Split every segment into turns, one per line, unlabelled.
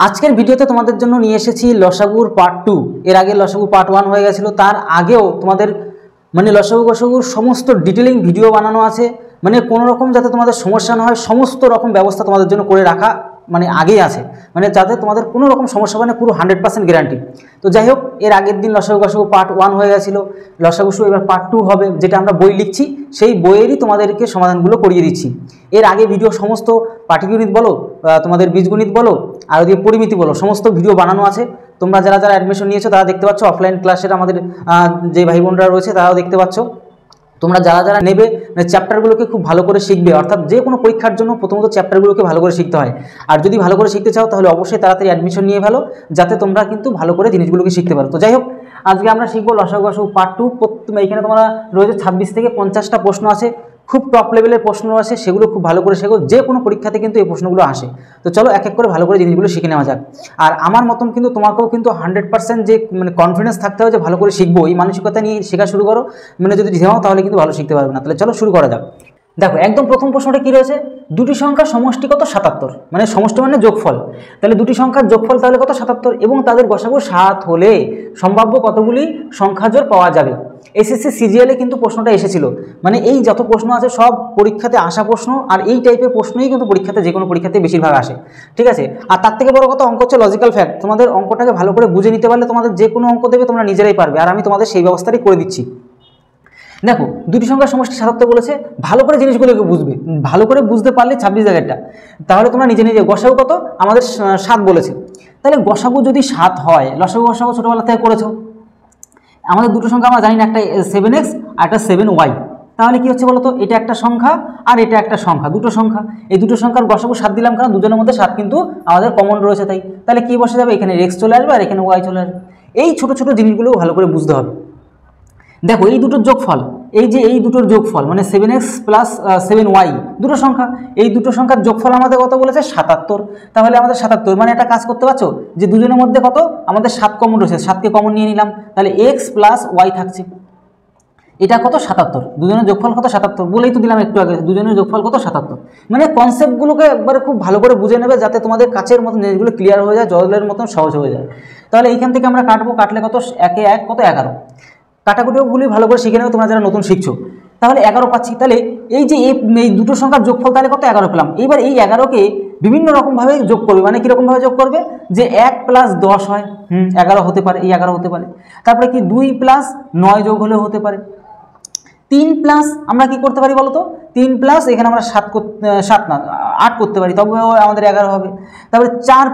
আজকের ভিডিওতে তোমাদের জন্য নিয়ে এসেছি লসাগুর পার্ট 2। এর আগে লসাগু পার্ট 1 হয়ে গেছিল, তার আগেও তোমাদের লসাগু গসাগুর সমস্ত ডিটেলিং ভিডিও বানানো আছে। কোনো রকম যাতে তোমাদের সমস্যা না হয়, সমস্ত রকম ব্যবস্থা তোমাদের জন্য করে রাখা আগেই আছে, যাতে তোমাদের কোনো রকম সমস্যা হয় না, পুরো 100% গ্যারান্টি। তো যাই হোক, এর আগের দিন লসাগু গসাগু পার্ট 1 হয়ে গেছিলো, লসাগু এবার পার্ট 2 হবে, যেটা আমরা বই লিখছি সেই বইয়েরই তোমাদেরকে সমাধানগুলো করিয়ে দিচ্ছি। এর আগে ভিডিও সমস্ত পাটিগণিত বলো, তোমাদের বীজগণিত বলো, আর ওদিকে পরিমিতি বলো, সমস্ত ভিডিও বানানো আছে। তোমরা যারা যারা অ্যাডমিশন নিয়েছো তারা দেখতে পাচ্ছ, অফলাইন ক্লাসের আমাদের যে ভাই বোনরা রয়েছে তারাও দেখতে পাচ্ছ। তোমরা যারা যারা নেবে চ্যাপ্টারগুলোকে খুব ভালো করে শিখবে, অর্থাৎ যে কোনো পরীক্ষার জন্য প্রথমত চ্যাপ্টারগুলোকে ভালো করে শিখতে হয়। আর যদি ভালো করে শিখতে চাও তাহলে অবশ্যই তাড়াতাড়ি অ্যাডমিশন নিয়ে ফেলো, যাতে তোমরা কিন্তু ভালো করে জিনিসগুলোকে শিখতে পারো। তো যাই হোক, আজকে আমরা শিখবো লসাগু গসাগু পার্ট 2। এখানে তোমরা রয়েছে 26 থেকে 50টা প্রশ্ন আছে, খুব টপ লেভেলের প্রশ্ন আছে, সেগুলো খুব ভালো করে শেখো। যে কোনো পরীক্ষাতে কিন্তু এই প্রশ্নগুলো আসে। তো চলো এক এক করে ভালো করে জিনিসগুলো শিখে নেওয়া যাক। আর আমার মতন কিন্তু তোমাকেও কিন্তু 100% যে কনফিডেন্স থাকতে হবে যে ভালো করে শিখবো, এই মানসিকতা নিয়ে শেখা শুরু করো। যদি ঝেমাও তাহলে কিন্তু ভালো শিখতে পারবে না। তাহলে চলো শুরু করা যাক। দেখো, একদম প্রথম প্রশ্নটা কী রয়েছে, দুটি সংখ্যার সমষ্টি কত? 77। সমষ্টি যোগফল। তাহলে দুটি সংখ্যার যোগফল তাহলে কত? 77। এবং তাদের গসাগু 7 হলে সম্ভাব্য কতগুলি সংখ্যাজোড় পাওয়া যাবে? এসএসসি সিজিএলে কিন্তু প্রশ্নটা এসেছিল। এই যত প্রশ্ন আছে সব পরীক্ষাতে আসা প্রশ্ন, আর এই টাইপের প্রশ্নই কিন্তু পরীক্ষাতে, যে কোনো পরীক্ষাতে বেশিরভাগ আসে। ঠিক আছে। আর তার থেকে বড় কথা, অঙ্ক হচ্ছে লজিক্যাল ফ্যাক্ট। তোমাদের অঙ্কটাকে ভালো করে বুঝে নিতে পারলে তোমাদের যে কোনো অঙ্ক দেবে তোমরা নিজেরাই পারবে, আর আমি তোমাদের সেই ব্যবস্থাটাই করে দিচ্ছি। দেখো, দুটি সংখ্যার সমষ্টি 77 বলেছে, ভালো করে জিনিসগুলোকে বুঝবে। ভালো করে বুঝতে পারলে 26 জায়গাটা, তাহলে তোমরা নিজে নিজে গসাগু কত? আমাদের 7 বলেছে। তাহলে গসাগু যদি 7 হয়, লসাগু গসাগু ছোটোবেলা থেকে করেছো, আমাদের দুটো সংখ্যা আমরা জানি না, একটা 7x আর একটা 7y। তাহলে কি হচ্ছে বলো তো, এটা একটা সংখ্যা আর এটা একটা সংখ্যা, দুটো সংখ্যা। এই দুটো সংখ্যার গসাগু 7 দিলাম, কারণ দুজনের মধ্যে 7 কিন্তু আমাদের কমন রয়েছে। তাই তাহলে কি বসে যাবে? এখানে x চলে আসবে আর এখানে y চলে আসবে। এই ছোটো ছোটো জিনিসগুলো ভালো করে বুঝতে হবে। দেখো, এই দুটোর যোগফল, এই দুটোর যোগফল 7x প্লাস 7y, দুটো সংখ্যা। এই দুটো সংখ্যার যোগফল আমাদের কত বলেছে? 77। তাহলে আমাদের 77, একটা কাজ করতে পারছো যে দুজনের মধ্যে কত? আমাদের 7 কমন রয়েছে, 7কে কমন নিয়ে নিলাম, তাহলে x প্লাস y থাকছে। এটা কত? 77। দুজনের যোগফল কত? 77 বলেই তো দিলাম একটু আগে, দুজনের যোগফল কত? 77। কনসেপ্টগুলোকে একবারে খুব ভালো করে বুঝে নেবে, যাতে তোমাদের কাছের মতন জিনিসগুলো ক্লিয়ার হয়ে যায়, জলের মতন সহজ হয়ে যায়। তাহলে এইখান থেকে আমরা কাটবো, কাটলে কত? 1 1 কত? 11। কাটাকুটিগুলি ভালো করে শিখে নেবে তোমরা যারা নতুন শিখছো। তাহলে 11 পাচ্ছি। তাহলে এই দুটো সংখ্যার যোগফল তাহলে কত? 11 পেলাম। এইবার এই 11কে বিভিন্ন রকমভাবে যোগ করবে। কীরকমভাবে যোগ করবে? যে 1 প্লাস 10 হয়, 11 হতে পারে, এই 11 হতে পারে। তারপরে কি 2 প্লাস 9 যোগ হলে হতে পারে। 3 প্লাস আমরা কি করতে পারি বলো তো? 3 প্লাস এখানে আমরা 8 করতে পারি, তবুও আমাদের 11 হবে। তারপরে 4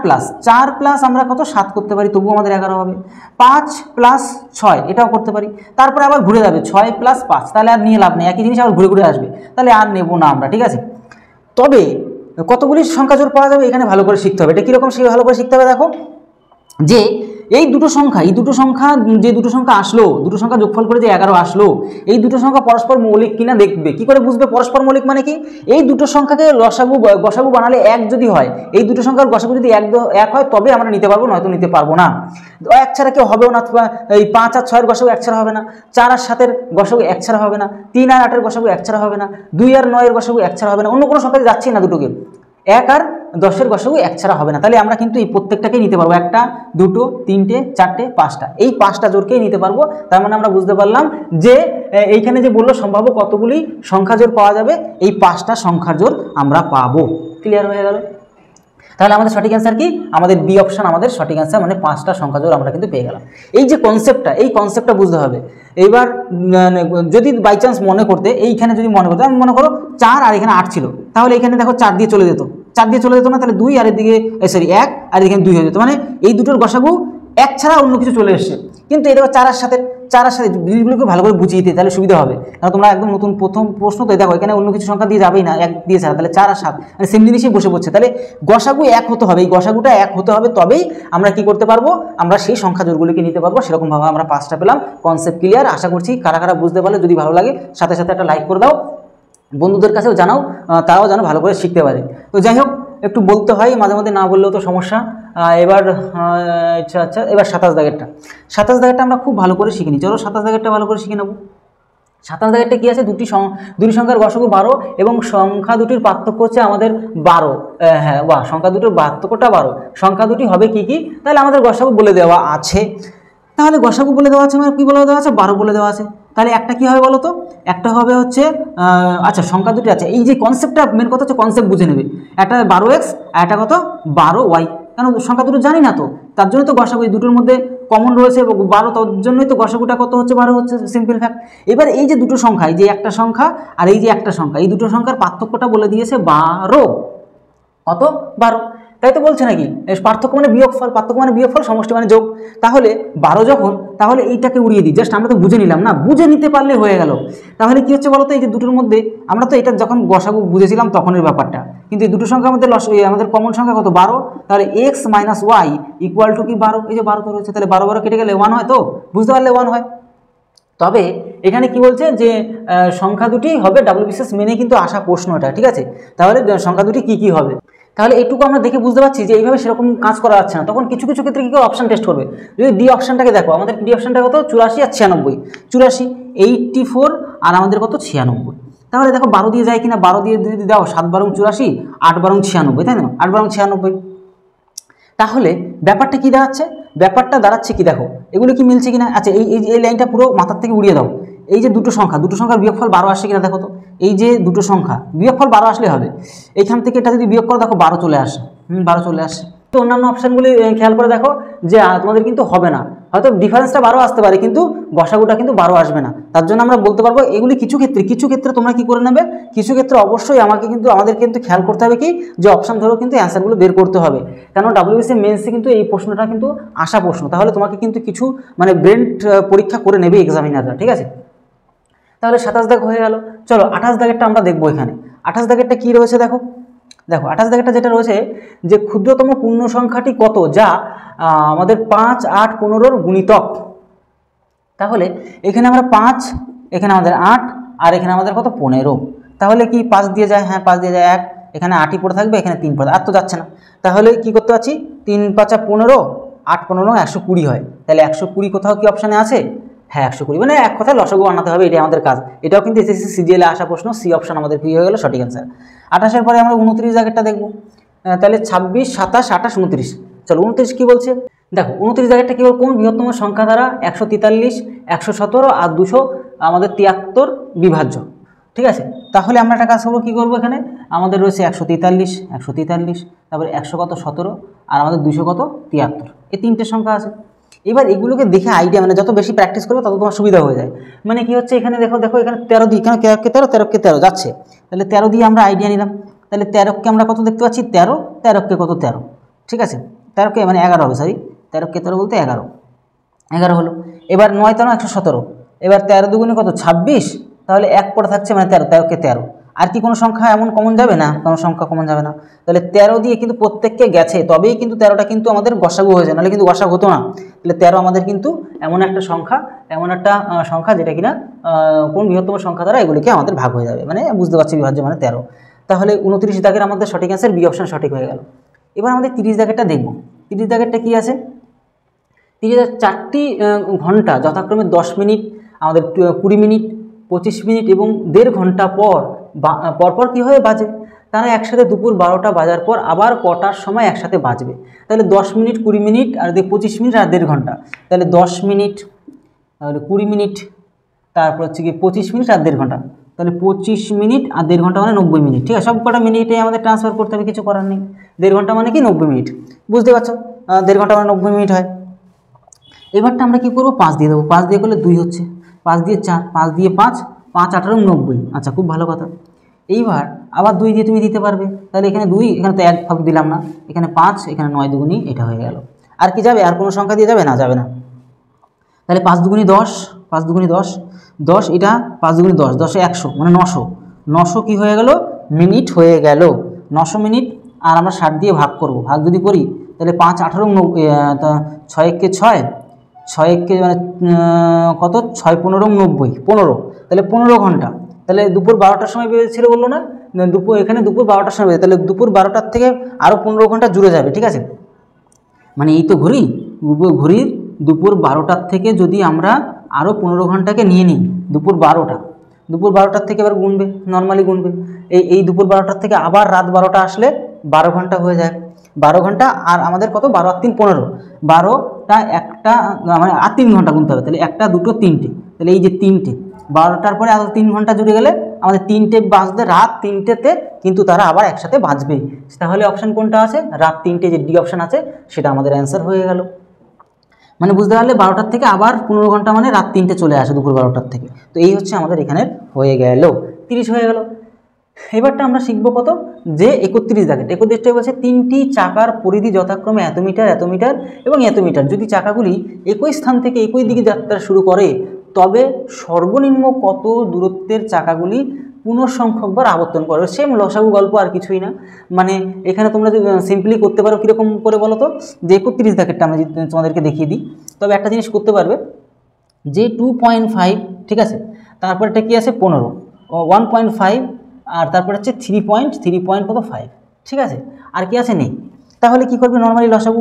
প্লাস আমরা কত? 7 করতে পারি, তবুও আমাদের 11 হবে। 5 প্লাস 6 এটাও করতে পারি। তারপরে আবার ঘুরে যাবে 6 প্লাস 5, তাহলে আর নিয়ে লাভ নেই, একই জিনিস আবার ঘুরে ঘুরে আসবে, তাহলে আর নেব না আমরা। ঠিক আছে। তবে কতগুলি সংখ্যা জোড় পাওয়া যাবে এখানে ভালো করে শিখতে হবে। এটা কীরকম সে ভালো করে শিখতে হবে। দেখো, যে এই দুটো সংখ্যা যে দুটো সংখ্যা আসলো, দুটো সংখ্যা যোগফল করে যে 11 আসলো, এই দুটো সংখ্যা পরস্পর মৌলিক কিনা দেখবে। কি করে বুঝবে পরস্পর মৌলিক? কি, এই দুটো সংখ্যাকে গসাগু বানালে 1 যদি হয়, এই দুটো সংখ্যার গসাগু যদি 1 হয় তবে আমরা নিতে পারবো, নয়তো নিতে পারবো না। 1 ছাড়া কেউ হবেও না। এই 5 আর 6 এর গসাগু 1 ছাড়া হবে না, 4 আর 7 এর গসাগু 1 ছাড়া হবে না, 3 আর 8 এর গসাগু 1 ছাড়া হবে না, 2 আর 9 এর গসাগু 1 ছাড়া হবে না। অন্য কোনো সংখ্যাতে যাচ্ছি না দুটোকে। 1 আর 10 এর গসাগু 1 ছাড়া হবে না। তাহলে আমরা কিন্তু এই প্রত্যেকটাকেই নিতে পারবো, 1টা 2টো 3টে 4টে 5টা, এই 5টা জোড়কেই নিতে পারবো। তার আমরা বুঝতে পারলাম যে এইখানে যে বললো সম্ভাব্য কতগুলি সংখ্যা জোড় পাওয়া যাবে, এই 5টা সংখ্যার জোড় আমরা পাবো। ক্লিয়ার হয়ে গেল? তাহলে আমাদের সঠিক অ্যান্সার কি? আমাদের বি অপশন আমাদের সঠিক অ্যান্সার, 5টা সংখ্যা জোড় আমরা কিন্তু পেয়ে গেলাম। এই যে কনসেপ্টটা, এই কনসেপ্টটা বুঝতে হবে। এইবার যদি বাই চান্স মনে করতে, এইখানে যদি মনে করতে, আমি মনে করো 4 আর এখানে 8 ছিল, তাহলে এখানে দেখো 4 দিয়ে চলে যেত, 4 দিয়ে চলে যেত না, তাহলে 2 আর এদিকে 1 আর এখানে 2 হয়ে যেত। এই দুটোর গসাগু 1 ছাড়া অন্য কিছু চলে এসছে। কিন্তু এটা 4 আর 7 জিনিসগুলোকে ভালো করে বুঝিয়ে দিতে, তাহলে সুবিধা হবে। কারণ তোমরা একদম নতুন প্রথম প্রশ্ন তো, দেখো এখানে অন্য কিছু সংখ্যা দিয়ে যাবেই না, 1 দিয়ে ছাড়া, তাহলে 4 আর 7 সেম জিনিসই বসে পড়ছে। তাহলে গসাগু 1 হতে হবে, এই গসাগুটা 1 হতে হবে, তবেই আমরা কি করতে পারবো? আমরা সেই সংখ্যা জোড়গুলিকে নিতে পারবো। সেরকমভাবে আমরা 5টা পেলাম। Concept clear? আশা করছি কারা কারা বুঝতে পারলে, যদি ভালো লাগে সাথে সাথে একটা লাইক করে দাও, বন্ধুদের কাছেও জানাও, তারাও যেন ভালো করে শিখতে পারে। তো যাই হোক, একটু বলতে হয়, মাঝে মাঝে না বললেও তো সমস্যা। এবার আচ্ছা, এবার 27 দাগেরটা আমরা খুব ভালো করে শিখে নিই। চলো 27 দাগেরটা ভালো করে শিখে নেব। 27 দাগেরটা কী আছে, দুটি সংখ্যার গসাগু 12 এবং সংখ্যা দুটির পার্থক্য হচ্ছে আমাদের 12। হ্যাঁ বাহ, সংখ্যা দুটির পার্থক্যটা 12, সংখ্যা দুটি হবে কি কি, তাহলে আমাদের গসাগু বলে দেওয়া আছে। তাহলে গসাগু বলে দেওয়া আছে মানে কী বলে দেওয়া আছে, 12 বলে দেওয়া আছে। তাহলে একটা কী হবে বলো তো, একটা হবে হচ্ছে আচ্ছা সংখ্যা দুটি আছে, এই যে কনসেপ্টটা মেন কথা হচ্ছে কনসেপ্ট বুঝে নেবে। একটা 12x আর একটা কত 12y, কারণ সংখ্যা দুটো জানি না তো, তার জন্য তো গসাগু এই দুটোর মধ্যে কমন রয়েছে 12, তার জন্যই তো গসাগুটা কত হচ্ছে 12 হচ্ছে, সিম্পল ফ্যাক্ট। এবার এই যে দুটো সংখ্যা, এই যে একটা সংখ্যা আর এই যে একটা সংখ্যা, এই দুটো সংখ্যার পার্থক্যটা বলে দিয়েছে 12, কত 12, তাই তো বলছে নাকি, পার্থক্য মানে বিয়োগফল, পার্থক্য মানে বিয়োগফল, সমষ্টি মানে যোগ। তাহলে 12 যখন, তাহলে এইটাকে উড়িয়ে দিই, জাস্ট আমরা তো বুঝে নিলাম না, বুঝে নিতে পারলে হয়ে গেল। তাহলে কি হচ্ছে বলো তো, এই যে দুটোর মধ্যে আমরা তো এটা যখন গসাগু বুঝেছিলাম তখনের ব্যাপারটা, কিন্তু এই দুটো সংখ্যার মধ্যে আমাদের কমন সংখ্যা কত 12, তাহলে x minus y equal to কি 12, এই যে 12 তো রয়েছে, তাহলে 12 কেটে গেলে 1 হয়, তো বুঝতে পারলে 1 হয়। তবে এখানে কি বলছে যে সংখ্যা দুটি হবে WBCS মেনে কিন্তু আসা প্রশ্ন এটা, ঠিক আছে। তাহলে সংখ্যা দুটি কি কি হবে, তাহলে এইটুকু আমরা দেখে বুঝতে পারছি যে এইভাবে সেরকম কাজ করা যাচ্ছে না। তখন কিছু কিছু ক্ষেত্রে কী করে অপশান টেস্ট করবে, যদি ডি অপশানটাকে দেখো, আমাদের ডি অপশানটা কত 84 আর 96, 84 84 আর আমাদের কত 96, তাহলে দেখো 12 দিয়ে যায় কিনা, 12 দিয়ে যদি দাও 7 বারং 84, 8 বারং 96, তাই না, 8 বারং 96। তাহলে ব্যাপারটা কি দাঁড়াচ্ছে, ব্যাপারটা দাঁড়াচ্ছে কি দেখো, এগুলো কি মিলছে কিনা। আচ্ছা এই লাইনটা পুরো মাথার থেকে উড়িয়ে দাও, এই যে দুটো সংখ্যার বিয়োগফল 12 আসছে কিনা দেখো তো, এই যে দুটো সংখ্যা বিয়োগফল 12 আসলে হবে, এইখান থেকে এটা যদি বিয়োগ করো দেখো 12 চলে আসে, 12 চলে আসে। তো অন্যান্য অপশানগুলি খেয়াল করে দেখো যে তোমাদের কিন্তু হবে না, হয়তো ডিফারেন্সটা 12 আসতে পারে কিন্তু গসাগুটা কিন্তু 12 আসবে না। তার জন্য আমরা বলতে পারবো এগুলি কিছু ক্ষেত্রে তোমরা কি করে নেবে, কিছু ক্ষেত্রে অবশ্যই আমাদের কিন্তু খেয়াল করতে হবে কি, যে অপশান ধরেও কিন্তু অ্যান্সারগুলো বের করতে হবে, কেন WBCS মেন্সে কিন্তু এই প্রশ্নটা কিন্তু আসা প্রশ্ন, তাহলে তোমাকে কিন্তু কিছু মানে ব্রেন পরীক্ষা করে নেবে এক্সামিনাররা, ঠিক আছে। তাহলে 27 দাগ হয়ে গেল। চলো 28 দাগেরটা আমরা দেখবো। এখানে 28 দাগেরটা কী রয়েছে দেখো, 28 দাগেরটা যেটা রয়েছে যে ক্ষুদ্রতম পূর্ণ সংখ্যাটি কত, যা আমাদের 5, 8, 15 গুণিতক। তাহলে এখানে আমরা 5, এখানে আমাদের 8 আর এখানে আমাদের কত 15, তাহলে কি 5 দিয়ে যায়, হ্যাঁ 5 দিয়ে যায়, 1 এখানে 8ই পড়ে থাকবে, এখানে 3 পড়ে, আর তো যাচ্ছে না। তাহলে কি করতে পারছি, 3 5 15, 8 15 120 হয়, তাহলে 120 কোথাও কি অপশানে আছে, হ্যাঁ 120, মানে এক কথায় লসাগু আনাতে হবে, এটাই আমাদের কাজ। এটাও কিন্তু SSC CGL আসা প্রশ্ন, সি অপশান আমাদের কি হয়ে গেল সঠিক অ্যান্সার। 28-এর পরে আমরা 29 দাগেরটা দেখব, তাহলে 26, 27, 28, 29। চলো 29 কী বলছে দেখো, 29 দাগেরটা কী বল, কোন বৃহত্তম সংখ্যা দ্বারা 143, 117 আর 200 আমাদের 73 বিভাজ্য, ঠিক আছে। তাহলে আমরা একটা কাজ করবো, কী করবো, এখানে আমাদের রয়েছে 143, তারপরে 100 কত 17 আর আমাদের 200 কত 73, এই তিনটে সংখ্যা আছে। এবার এগুলোকে দেখে আইডিয়া, মানে যত বেশি প্র্যাকটিস করবে তত তোমার সুবিধা হয়ে যায়। মানে কি হচ্ছে, এখানে দেখো এখানে 13 দিই, এখানে 13 যাচ্ছে, তাহলে 13 দিয়ে আমরা আইডিয়া নিলাম, তাহলে 13কে আমরা কত দেখতে পাচ্ছি 13কে কত 13, ঠিক আছে, 13কে মানে 11 হবে, সরি 13কে 13 বলতে 11 হলো। এবার 9 13 117, এবার 13 দুগুণে কত 26, তাহলে 1 পড়ে থাকছে মানে 13কে 13, আর কি কোনো সংখ্যা এমন কমন যাবে না, কোনো সংখ্যা কমন যাবে না। তাহলে 13 দিয়ে কিন্তু প্রত্যেককে গেছে, তবেই কিন্তু 13টা কিন্তু আমাদের গসাগু হয়ে যায়, নাহলে কিন্তু গসাগু হতো না। তাহলে 13 আমাদের কিন্তু এমন একটা সংখ্যা যেটা কিনা কোন বৃহত্তম সংখ্যা দ্বারা এগুলিকে আমাদের ভাগ হয়ে যাবে, মানে বুঝতে পারছি বিভাজ্য মানে 13। তাহলে 29 দাগের আমাদের সঠিক অ্যান্সার বি অপশান সঠিক হয়ে গেল। এবার আমাদের 30 দাগেরটা দেখব। 30 দাগেরটা কী আছে, 30 4টি ঘন্টা যথাক্রমে 10 মিনিট, আমাদের 20 মিনিট, 25 মিনিট এবং 1.5 ঘন্টা পর কী হয়ে বাজে, তারা একসাথে দুপুর 12টা বাজার পর আবার কটার সময় একসাথে বাজবে। তাহলে 10 মিনিট, 20 মিনিট আর 25 মিনিট আর 1.5 ঘন্টা, তাহলে 10 মিনিট, তাহলে 20 মিনিট, তারপর হচ্ছে কি 25 মিনিট আর 1.5 ঘন্টা, তাহলে 25 মিনিট আর 1.5 ঘন্টা মানে 90 মিনিট, ঠিক আছে। সব কটা মিনিটে আমাদের ট্রান্সফার করতে হবে, কিছু করার নেই। 1.5 ঘন্টা মানে কি 90 মিনিট, বুঝতে পারছো, 1.5 ঘন্টা মানে 90 মিনিট হয়। এবারটা আমরা কী করবো, 5 দিয়ে দেবো, 5 দিয়ে করলে 2 হচ্ছে, 5 দিয়ে 4, 5 দিয়ে 5, 5 18 90, আচ্ছা খুব ভালো কথা। এইবার আবার 2 দিয়ে তুমি দিতে পারবে, তাহলে এখানে 2, এখানে তো 1 ভাগ দিলাম না, এখানে 5, এখানে 9 দুগুণি, এটা হয়ে গেল। আর কি যাবে, আর কোনো সংখ্যা দিয়ে যাবে না, যাবে না। তাহলে 5 দুগুণি 10, 5 দুগুণি 10, 10 এটা 5 দুগুণি 10, 10এ 100 মানে 900 কি হয়ে গেল, মিনিট হয়ে গেল, 900 মিনিট। আর আমরা 60 দিয়ে ভাগ করব, ভাগ যদি করি তাহলে 5 18 6 একে 6, 6 একে মানে কত 6 15 90, 15, তাহলে 15 ঘন্টা। তাহলে দুপুর 12টার সময় বেরিয়েছিল বললো না, এখানে দুপুর 12টার সময় বেরিয়ে, তাহলে দুপুর 12টার থেকে আরও 15 ঘন্টা জুড়ে যাবে, ঠিক আছে। মানে এই তো ঘড়ির দুপুর 12টার থেকে যদি আমরা আরও 15 ঘন্টাকে নিয়ে নিই, দুপুর 12টা দুপুর 12টার থেকে এবার গুনবে, নর্মালি গুনবে। এই দুপুর 12টার থেকে আবার রাত 12টা আসলে 12 ঘন্টা হয়ে যায়। 12 ঘন্টা আর আমাদের কত, 12 আর 3 15, 12টা একটা মানে আর 3 ঘন্টা গুনতে হবে, তাহলে 1টা 2টো 3টে, তাহলে এই যে 3টে, 12টার পরে আরও 3 ঘন্টা জুড়ে গেলে আমাদের 3টে বাজতে, রাত 3টেতে কিন্তু তারা আবার একসাথে বাজবেই। তাহলে অপশান কোনটা আছে, রাত 3টে, যে ডি অপশান আছে সেটা আমাদের অ্যান্সার হয়ে গেল। মানে বুঝতে পারলে 12টার থেকে আবার 15 ঘন্টা মানে রাত 3টে চলে আসে দুপুর 12টার থেকে। তো এই হচ্ছে আমাদের এখানের হয়ে গেল 30 হয়ে গেল। এবারটা আমরা শিখবো কত, যে 31 দাগের। 31টাই বলছে 3টি চাকার পরিধি যথাক্রমে এত মিটার, এত মিটার এবং এত মিটার। যদি চাকাগুলি একই স্থান থেকে একই দিকে যাত্রা শুরু করে তবে সর্বনিম্ন কত দূরত্বের চাকাগুলি পুনঃসংখ্যকবার আবর্তন করে। সেম লসাগু গল্প, আর কিছুই না। মানে এখানে তোমরা যদি সিম্পলি করতে পারো, কীরকম করে বলো তো, যে 31 দাগেরটা আমরা যদি তোমাদেরকে দেখিয়ে দিই, তবে একটা জিনিস করতে পারবে, যে 2.5, ঠিক আছে, তারপরটা কি আছে 15, 1.5, আর তারপর হচ্ছে 3.5, ঠিক আছে, আর কি আছে নেই। তাহলে কি করবে, নর্মালি লসাগু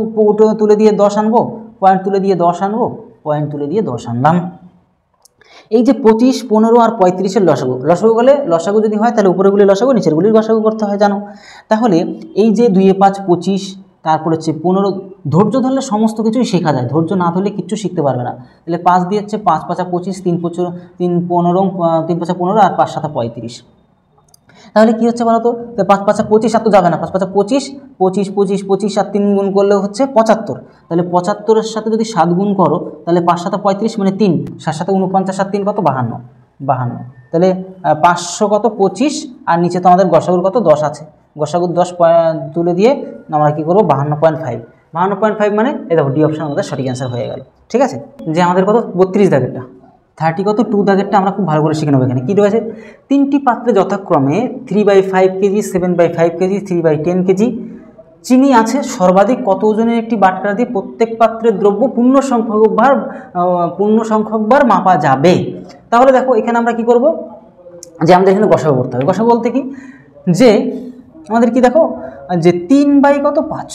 তুলে দিয়ে 10 আনবো, পয়েন্ট তুলে দিয়ে 10 আনবো, পয়েন্ট তুলে দিয়ে 10 আনলাম। এই যে 25, 15 আর 35-এর লসাগু বলে, লসাগু যদি হয় তাহলে উপরেগুলির লসাগু নিচেরগুলির লসাগু করতে হয়, জানো। তাহলে এই যে 2 5 25, তারপর হচ্ছে 15, ধৈর্য ধরলে সমস্ত কিছুই শেখা যায়, ধৈর্য না ধরলে কিচ্ছু শিখতে পারবে না। তাহলে 5 দিয়ে হচ্ছে 5 5 25, 3 15, 3 5 15 আর 5 7 35। তাহলে কী হচ্ছে বলো তো, 5 5 25 আর তো যাবে না, 5 5 25, 25 25 25 আর 3 গুণ করলেও হচ্ছে 75। তাহলে 75-এর সাথে যদি 7 গুণ করো তাহলে 5 7 35 মানে 3, 7 7 49 আর 3 কত, 52। তাহলে 500 কত 25, আর নিচে তো আমাদের গসাগুর কত 10 আছে, গসাগুর 10 তুলে দিয়ে আমরা কী করবো 52.5, 52.5 মানে এই দেখো ডি অপশান আমাদের সঠিক অ্যান্সার হয়ে গেল। ঠিক আছে, যে আমাদের কত 32 দাগেরটা, 30 কত 2 দাগেরটা আমরা খুব ভালো করে শিখে নেবো। এখানে কী রয়েছে, 3টি পাত্রে যথাক্রমে 3/5 কেজি, 7/5 কেজি, 3/10 কেজি চিনি আছে। সর্বাধিক কত ওজনের একটি বাটখারা দিয়ে প্রত্যেক পাত্রের দ্রব্য পূর্ণ সংখ্যকবার মাপা যাবে। তাহলে দেখো এখানে আমরা কি করব, যে আমাদের এখানে গসাগু করতে হবে। গসাগু বলতে কি, যে আমাদের কি দেখো, যে 3/5,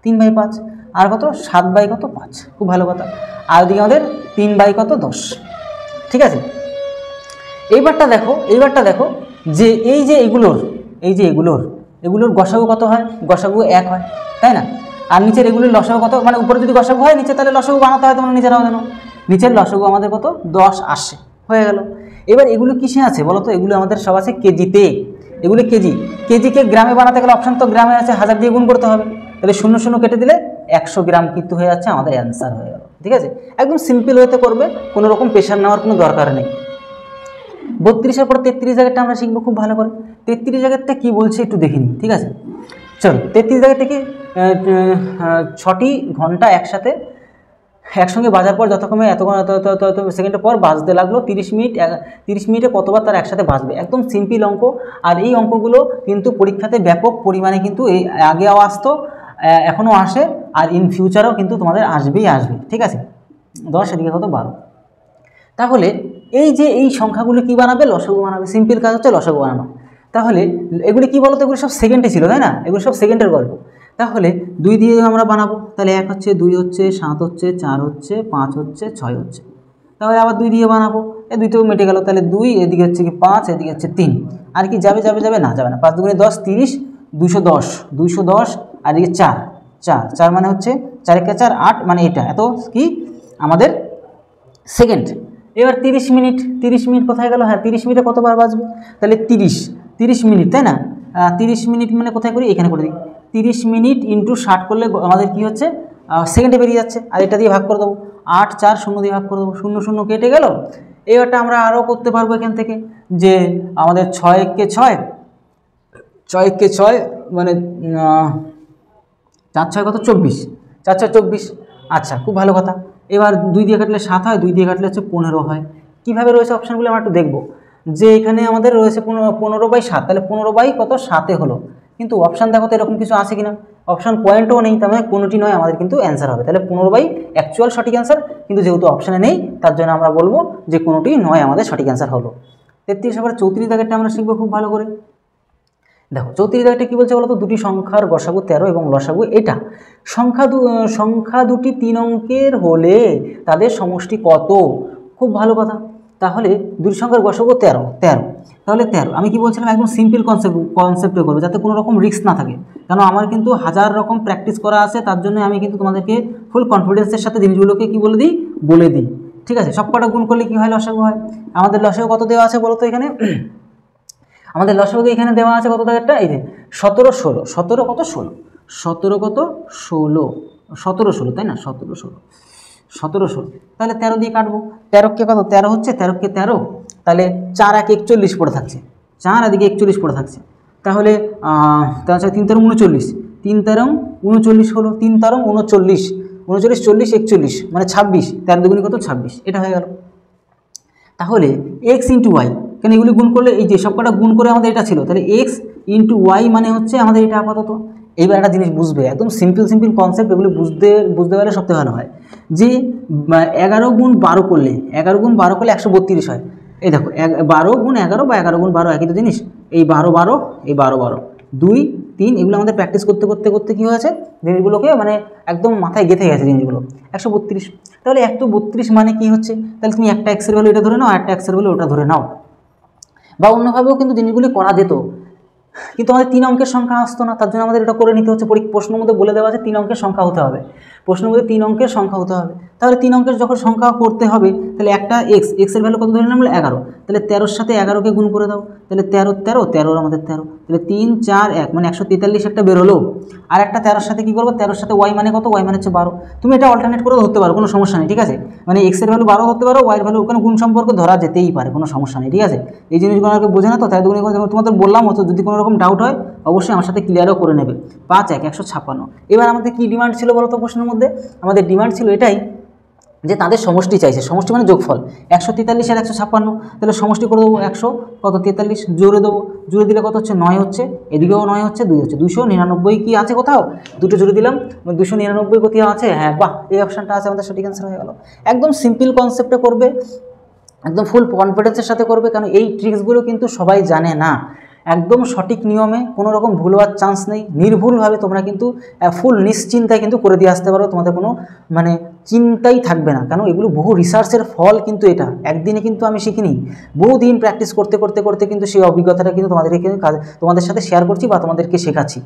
3/5 আর কত 7/5, খুব ভালো কথা। আর ওদিকে আমাদের 3/10, ঠিক আছে। এইবারটা দেখো যে এই যে এগুলোর গসাগু কত হয়, গসাগু 1 হয়, তাই না। আর নিচের এগুলোর লসাগু কত, মানে উপরে যদি গসাগু হয় নিচে তাহলে লসাগু বানাতে হয়, তোমরা নিচেরাও জানো। নিচের লসাগু আমাদের কত 10 আসে, হয়ে গেল। এবার এগুলো কিসে আছে বলো তো, এগুলো আমাদের সব আছে কেজিতে। এগুলো কেজিকে গ্রামে বানাতে গেলে অপশান তো গ্রামে আছে, 1000 দিয়ে গুণ করতে হবে। তাহলে 0 0 কেটে দিলে 100 গ্রাম কিন্তু হয়ে যাচ্ছে, আমাদের অ্যান্সার হয়ে গেল। ঠিক আছে, একদম সিম্পল হতে করবে, কোনো রকম প্রেশার নেওয়ার কোনো দরকার নেই। 32-এর পর 33 জায়গাটা আমরা শিখবো খুব ভালো করে। 33 জায়গাটা কী বলছে একটু দেখে নিই, ঠিক আছে। চলো 33 জায়গা থেকে 6টি ঘন্টা একসঙ্গে বাজার পর যথাক্রমে এত সেকেন্ডের পর বাজতে লাগলো 30 মিনিটে কতবার তার একসাথে বাজবে। একদম সিম্পল অঙ্ক। আর এই অঙ্কগুলো কিন্তু পরীক্ষাতে ব্যাপক পরিমাণে কিন্তু এই আগেও আসতো, এখনও আসে, আর ইন ফিউচারও কিন্তু তোমাদের আসবে। ঠিক আছে, 10 এদিকে কত 12। তাহলে এই যে এই সংখ্যাগুলো কি বানাবে, লসাগু বানাবে। সিম্পল কাজ হচ্ছে লসাগু বানানো। তাহলে এগুলি কি বলতো, এগুলো সব সেকেন্ডে ছিল, তাই না, এগুলো সব সেকেন্ডের গল্প। তাহলে 2 দিয়ে আমরা বানাবো, তাহলে 1 হচ্ছে, 2 হচ্ছে, 7 হচ্ছে, 4 হচ্ছে, 5 হচ্ছে, 6 হচ্ছে। তাহলে আবার 2 দিয়ে বানাবো, এই 2তেও মেটে গেল। তাহলে 2, এদিকে হচ্ছে কি 5, এদিকে হচ্ছে 3। আর কি যাবে না, যাবে না। 5 2 10, 30, 210, আর এদিকে 4 মানে হচ্ছে 4 × 4 8, মানে এটা এত কি আমাদের সেকেন্ড। এবার 30 মিনিট কোথায় গেল, হ্যাঁ 30 মিনিটে কতবার বাজবে, তাহলে 30 মিনিট, তাই না। 30 মিনিট মানে কোথায় করি, এখানে করে দিই। 30 মিনিট ইন্টু 60 করলে আমাদের কি হচ্ছে, সেকেন্ডে বেরিয়ে যাচ্ছে। আর এটা দিয়ে ভাগ করে দেবো, 8 4 0 দিয়ে ভাগ করে দেবো, 0 0 কেটে গেল। এবারটা আমরা আরও করতে পারবো এখান থেকে, যে আমাদের 6 × 6 মানে 4 6 কত 24, 4 6 24। আচ্ছা, খুব ভালো কথা। এবার 2 দিয়ে কাটলে 7 হয়, 2 দিয়ে কাটলে হচ্ছে 15 হয়। কীভাবে রয়েছে অপশানগুলো আমরা একটু দেখবো, যে এখানে আমাদের রয়েছে 15/7, তাহলে 15/7 হলো। কিন্তু অপশান দেখো তো এরকম কিছু আছে কিনা, অপশান পয়েন্টও নেই, তার মানে কোনোটি নয় আমাদের কিন্তু অ্যান্সার হবে। তাহলে 15 অ্যাকচুয়াল সঠিক অ্যান্সার, কিন্তু যেহেতু অপশানে নেই তার জন্য আমরা বলবো যে কোনোটি নয় আমাদের সঠিক অ্যান্সার হলো। 33 পরে 34 দাগেরটা আমরা শিখবো খুব ভালো করে। দেখো 34 দাগেরটা কী বলছে বলো তো, দুটি সংখ্যার গসাগু 13 এবং লসাগু এটা। সংখ্যা দুটি 3 অঙ্কের হলে তাদের সমষ্টি কত। খুব ভালো কথা। তাহলে দুটি সংখ্যার গসাগু 13, তাহলে 13 আমি কি বলছিলাম একদম সিম্পল কনসেপ্টে করবো যাতে কোনো রকম রিস্ক না থাকে, কারণ আমার কিন্তু হাজার রকম প্র্যাকটিস করা আছে, তার জন্য আমি কিন্তু তোমাদেরকে ফুল কনফিডেন্সের সাথে জিনিসগুলোকে কি বলে দিই। ঠিক আছে, সব কটা গুণ করলে কি হয় লসাগু হয়। আমাদের লসাগু কত দেওয়া আছে বলো তো এখানে, আমাদের লসাগু এখানে দেওয়া আছে কত টাকারটা, এই যে 17 16, 17 কত 16, 17 কত 16, 17 16 তাই না, 17 16, 17 16, তাহলে 13 দিয়ে কাটবো। 13 কে কত 13 হচ্ছে, 13 কে 13, তাহলে 4 1 41 পড়ে থাকছে, 4 এদিকে 41 পড়ে থাকছে, তাহলে তার সাথে 3 13 39, 3 13 39 হলো, 3 13 39, 39 40 41 মানে 26, 13 দুগুণে কত 26, এটা হয়ে গেল। তাহলে এক্স ইন্টু ওয়াই, কেন এগুলি গুণ করলে এই যে সবকটা গুণ করে আমাদের এটা ছিল, তাহলে এক্স ইন্টু ওয়াই মানে হচ্ছে আমাদের এটা আপাতত। এইবার একটা জিনিস বুঝবে, একদম সিম্পল কনসেপ্ট, এগুলি বুঝতে পারলে সবথেকে ভালো হয়, যে 11 গুণ 12 করলে 11 গুণ 12 করলে 132 হয়। এই দেখো 12 গুণ 11 বা 11 গুণ 12 একই তো জিনিস, এই 12 12 এই 12 12 2 3, এগুলো আমাদের প্র্যাকটিস করতে করতে করতে কী হয়েছে, জিনিসগুলোকে মানে একদম মাথায় গেঁথে গেছে জিনিসগুলো। 132, তাহলে 132 মানে কি হচ্ছে, তাহলে তুমি একটা এক্সের ভ্যালু এটা ধরে নাও, একটা এক্সের ভ্যালু ওটা ধরে নাও, বা অন্যভাবেও কিন্তু জিনিসগুলি করা যেত, কিন্তু আমাদের 3 অঙ্কের সংখ্যা আসতো না, তার জন্য আমাদের এটা করে নিতে হচ্ছে। প্রশ্নের মধ্যে বলে দেওয়া আছে 3 অঙ্কের সংখ্যা হতে হবে, প্রশ্নের মধ্যে 3 অঙ্কের সংখ্যা হতে হবে, তাহলে 3 অঙ্কের যখন সংখ্যা করতে হবে, তাহলে একটা এক্সের ভ্যালু কত ধরে নিলাম 11, তাহলে 13 সাথে 11কে গুণ করে দাও, তাহলে 13 13 13 আমাদের 13, তাহলে 3 4 1 মানে 143 একটা বেরোলো। আর একটা 13 সাথে কী করবো, 13 সাথে ওয়াই মানে কত, ওয়াই মানে হচ্ছে 12, তুমি এটা অল্টারনেট করে ধরতে পারো, কোনো সমস্যা নেই, ঠিক আছে, মানে এক্সের ভ্যালু 12 ধরতে পারো, ওয়াইয়ের ভ্যালু ওখানে গুণ সম্পর্ক ধরা যেতেই পারে, কোনো সমস্যা নেই, ঠিক আছে। এই জিনিসগুলো আমাকে বোঝে না তো, তাই দুগুণে তোমাদের বললাম, অত যদি কোনো রকম ডাউট হয় অবশ্যই আমার সাথে ক্লিয়ারও করে নেবে। 5 1 156। এবার আমাদের কি ডিমান্ড ছিল বলো তো প্রশ্নের মধ্যে, আমাদের ডিমান্ড ছিল এটাই যে তাদের সমষ্টি চাইছে, সমষ্টি মানে যোগফল 143 আর 156, তাহলে সমষ্টি করে দেবো 100 কত 43, জোরে দেবো, জোরে দিলে কত হচ্ছে 9 হচ্ছে, এদিকেও 9 হচ্ছে, 2 হচ্ছে, 299 কি আছে কোথাও, দুটো জোরে দিলাম 299 কোথাও আছে, হ্যাঁ বাহ, এই অপশানটা আছে, আমাদের সঠিক অ্যান্সার হয়ে গেল। একদম সিম্পল কনসেপ্টে করবে, একদম ফুল কনফিডেন্সের সাথে করবে, কারণ এই ট্রিক্সগুলো কিন্তু সবাই জানে না, একদম সঠিক নিয়মে, কোনো রকম ভুল হওয়ার চান্স নেই, নির্ভুলভাবে তোমরা কিন্তু ফুল নিশ্চিন্তায় কিন্তু করে দিয়ে আসতে পারো, তোমাদের কোনো মানে চিন্তাই থাকবে না, কারণ এগুলো বহু রিসার্চের ফল কিন্তু, এটা একদিনে কিন্তু আমি শিখিনি, বহুদিন প্র্যাকটিস করতে করতে করতে কিন্তু সেই অভিজ্ঞতাটা কিন্তু তোমাদের সাথে শেয়ার করছি বা তোমাদেরকে শেখাচ্ছি,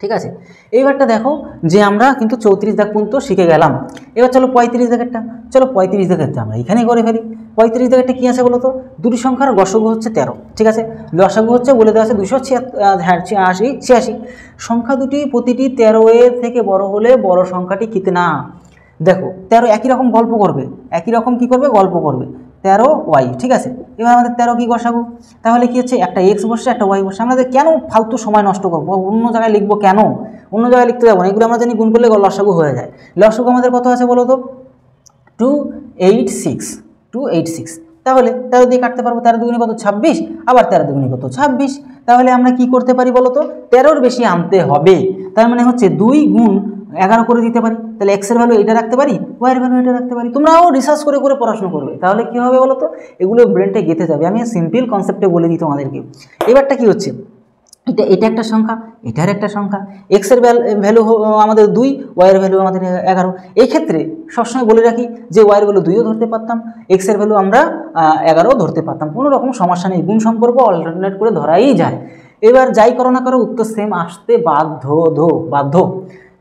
ঠিক আছে। এইবারটা দেখো যে আমরা কিন্তু 34 দাগ পর্যন্ত শিখে গেলাম, এবার চলো 35 দাগেরটা, চলো 35 দাগেরটা আমরা এখানেই করে ফেলি। 35 দাগেরটা কী আছে বলো তো, দুটি সংখ্যার গসাগু হচ্ছে 13, ঠিক আছে, লসাগু হচ্ছে বলে দেওয়া আছে 286, সংখ্যা দুটি প্রতিটি 13 এর থেকে বড় হলে বড় সংখ্যাটি কিতনা। দেখো 13 একই রকম গল্প করবে, একই রকম কী করবে, গল্প করবে, 13 ওয়াই, ঠিক আছে। এবার আমাদের 13 কি গসাগু, তাহলে কি হচ্ছে একটা এক্স বসে একটা ওয়াই বসে, আমাদের কেন ফালতু সময় নষ্ট করবো, অন্য জায়গায় লিখবো কেন, অন্য জায়গায় লিখতে যাবো না, এগুলো আমরা জানি গুণ করলে লসাগু হয়ে যায়। লসাগু আমাদের কত আছে বলো তো, 286, তাহলে 13 দিয়ে কাটতে পারবো, 13 দুগুণে কত 26, আবার 13 দুগুণে কত 26, তাহলে আমরা কি করতে পারি বলো তো, 13-র বেশি আনতে হবে, তার মানে হচ্ছে 2 গুণ 11 করে দিতে পারি, তাহলে এক্সের ভ্যালু এটা রাখতে পারি, ওয়াইয়ের ভ্যালু এটা রাখতে পারি, তোমরাও রিসার্চ করে করে পড়াশোনা করবে, তাহলে কী হবে বলো তো, এগুলো ব্রেনটা গেঁথে যাবে। আমি সিম্পল কনসেপ্টে বলে দিই তোমাদেরকে। এবারটা কি হচ্ছে, এটা একটা সংখ্যা, এটার একটা সংখ্যা, এক্সের ভ্যালু আমাদের 2, ওয়াইয়ের ভ্যালু আমাদের 11, এই ক্ষেত্রে সবসময় বলে রাখি যে ওয়াইয়ের ভ্যালু 2ও ধরতে পারতাম, এক্সের ভ্যালু আমরা 11ও ধরতে পারতাম, কোনো রকম সমস্যা নেই, গুণ সম্পর্ক অল্টারনেট করে ধরাই যায়। এবার যাই করো না করো উত্তর সেম আসতে বাধ্য,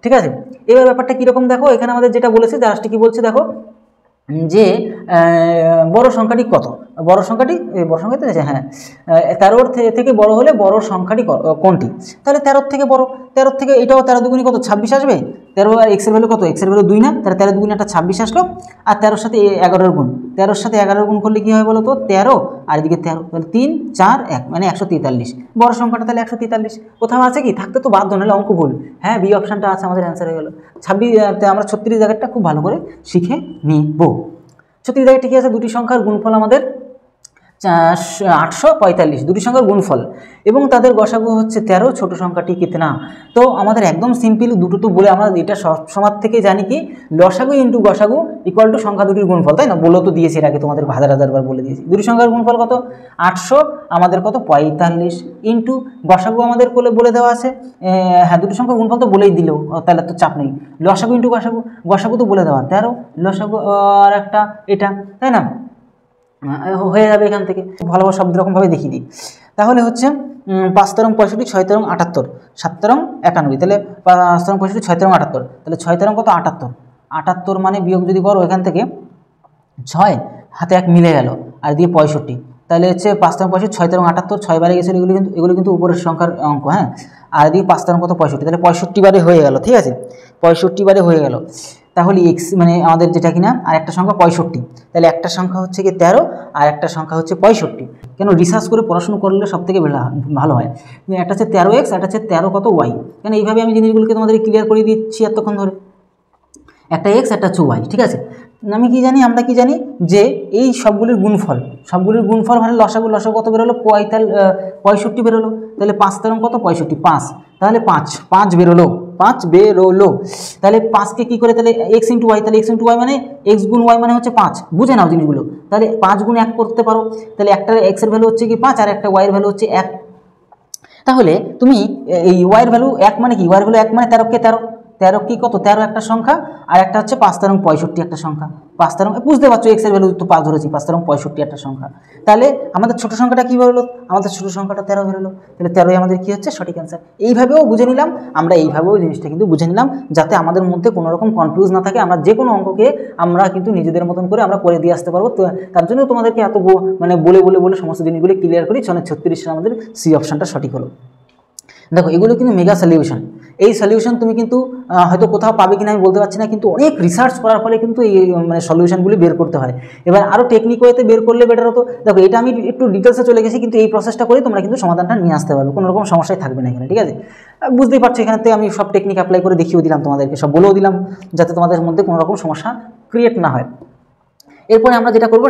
ঠিক আছে। এবার ব্যাপারটা কীরকম দেখো, এখানে আমাদের যেটা বলেছে জাস্ট কি বলছে দেখো, যে বড় সংখ্যাটি কত, বড় সংখ্যাটি হ্যাঁ 13 থেকে বড় হলে বড় সংখ্যাটি কোনটি, তাহলে 13 থেকে বড়, 13 থেকে এটাও 13 দুগুণে কত 26 আসবে, 13 আর এক্সের ভ্যালু কত, এক্সের ভ্যালু 2 না, তাহলে 13 দুগুণে একটা 26 আসলো, আর 13-র সাথে 11-এর গুণ, 13-র সাথে 11-এর গুণ করলে কী হয় বলো তো 13, আর এদিকে 13, তাহলে 3 4 1 মানে 143, বড় সংখ্যাটা তাহলে 143, কোথাও আছে কি, থাকতে তো বাধ্য, নাহলে অঙ্ক ভুল, হ্যাঁ বি অপশানটা আছে, আমাদের অ্যান্সার হয়ে গেল 26। আমরা 36 জায়গাটা খুব ভালো করে শিখে নিব। 36 জায়গায় ঠিকই আছে, দুটি সংখ্যার গুণফল আমাদের 845, দুটি সংখ্যার গুণফল এবং তাদের গসাগু হচ্ছে 13, ছোট সংখ্যাটি কিতনা। তো আমাদের একদম সিম্পল, দুটো তো বলে আমরা এটা সবসময় থেকে জানি কি, লসাগু ইন্টু গসাগু ইকুয়াল টু সংখ্যা দুটির গুণফল, তাই না, বলে তো দিয়েছি এর আগে, তোমাদের হাজার বলে দিয়েছি। দুটি সংখ্যার গুণফল কত 800, আমাদের কত 45, ইন্টু গসাগু আমাদের বলে দেওয়া আছে, হ্যাঁ দুটি সংখ্যার গুণফল তো বলেই দিল, তাহলে তো চাপ নেই, লসাগু ইন্টু গসাগু তো বলে দেওয়া 13, লসাগু আর একটা এটা, তাই না, হয়ে যাবে এখান থেকে। ভালোভাবে সব রকমভাবে দেখিয়ে দিই। তাহলে হচ্ছে 5 তেরং 65, 6 তেরং 78, 7 তেরং 91, তাহলে 5 তেরং 65, 6 তেরং 78, তাহলে 6 তেরং কত 78, 78 মানে বিয়োগ যদি করো এখান থেকে 6 হাতে 1 মিলে গেল আর দিয়ে 65, তাহলে হচ্ছে 5 তেরং 65, 6 তেরং 78, 6 বারে গেছিলো, এগুলো কিন্তু উপরের সংখ্যার অঙ্ক, হ্যাঁ। আর দিয়ে 5 তেরং কত 65, তাহলে 65 বারে হয়ে গেল, ঠিক আছে, 65 বারে হয়ে গেল। তাহলে এক্স মানে আমাদের যেটা কিনা আর একটা সংখ্যা 65, তাহলে একটা সংখ্যা হচ্ছে কি 13 আর একটা সংখ্যা হচ্ছে 65। কেন রিসার্চ করে পড়াশোনা করলে সব থেকে ভালো হয়। একটা হচ্ছে 13x, একটা হচ্ছে 13 কত ওয়াই। কেন এইভাবে আমি জিনিসগুলোকে তোমাদের ক্লিয়ার করে দিচ্ছি এতক্ষণ ধরে। একটা এক্স একটা হচ্ছে ওয়াই, ঠিক আছে। আমি কি জানি, আমরা কি জানি যে এই সবগুলির গুণফল মানে লসাগু কত বেরোলো 65 বেরোলো। তাহলে 5 তেরং কত 65, 5, তাহলে 5 বেরোলো, 5 বেরোলো। তাহলে 5কে কী করে, তাহলে এক্স ইন্টু ওয়াই, তাহলে এক্স ইন্টু ওয়াই মানে এক্স গুণ ওয়াই মানে হচ্ছে 5, বুঝে নাও জিনিসগুলো। তাহলে 5 গুণ 1 করতে পারো, তাহলে একটা এক্সের ভ্যালু হচ্ছে কি 5 আর একটা ওয়াইয়ের ভ্যালু হচ্ছে 1। তাহলে তুমি এই ওয়াইয়ের ভ্যালু 1 মানে কি, ওয়াইয়ের ভ্যালু 1 মানে 13কে 13 কি কত 13 একটা সংখ্যা আর একটা হচ্ছে 5 তেরং 65 একটা সংখ্যা। 5 তেরং বুঝতে পারছো, এক্স এর ভ্যালু তো 5 ধরেছি, 5 তেরং 65 একটা সংখ্যা। তাহলে আমাদের ছোট সংখ্যাটা কী বেরোলো, আমাদের ছোট সংখ্যাটা 13 বেরোলো। তাহলে 13ই আমাদের কী হচ্ছে সঠিক অ্যান্সার। এইভাবেও বুঝে নিলাম আমরা, এইভাবেও জিনিসটা কিন্তু বুঝে নিলাম যাতে আমাদের মধ্যে কোনো রকম কনফিউজ না থাকে। আমরা যে কোনো অঙ্ককে আমরা কিন্তু নিজেদের মতন করে আমরা করে দিয়ে আসতে পারবো। তো তার জন্য তোমাদেরকে এত মানে বলে সমস্ত জিনিসগুলি ক্লিয়ার করি। 36 সালে আমাদের সি অপশানটা সঠিক হলো। দেখো এগুলো কিন্তু মেগা সলিউশন। এই সলিউশন তুমি কিন্তু হয়তো কোথাও পাবে কিনা আমি বলতে পারছি না, কিন্তু অনেক রিসার্চ করার ফলে কিন্তু এই মানে সলিউশনগুলি বের করতে হয়। এবার আরও টেকনিক ওয়েতে বের করলে বেটার হতো। দেখো এটা আমি একটু ডিটেলসে চলে গেছি, কিন্তু এই প্রসেসটা করে তোমরা কিন্তু সমাধানটা নিয়ে আসতে পারবে, কোনো রকম সমস্যাই থাকবে না এখানে, ঠিক আছে। বুঝতেই পারছো এখানে আমি সব টেকনিক অ্যাপ্লাই করে দেখিয়েও দিলাম তোমাদেরকে, সব বলেও দিলাম যাতে তোমাদের মধ্যে কোনো রকম সমস্যা ক্রিয়েট না হয়। এরপরে আমরা যেটা করবো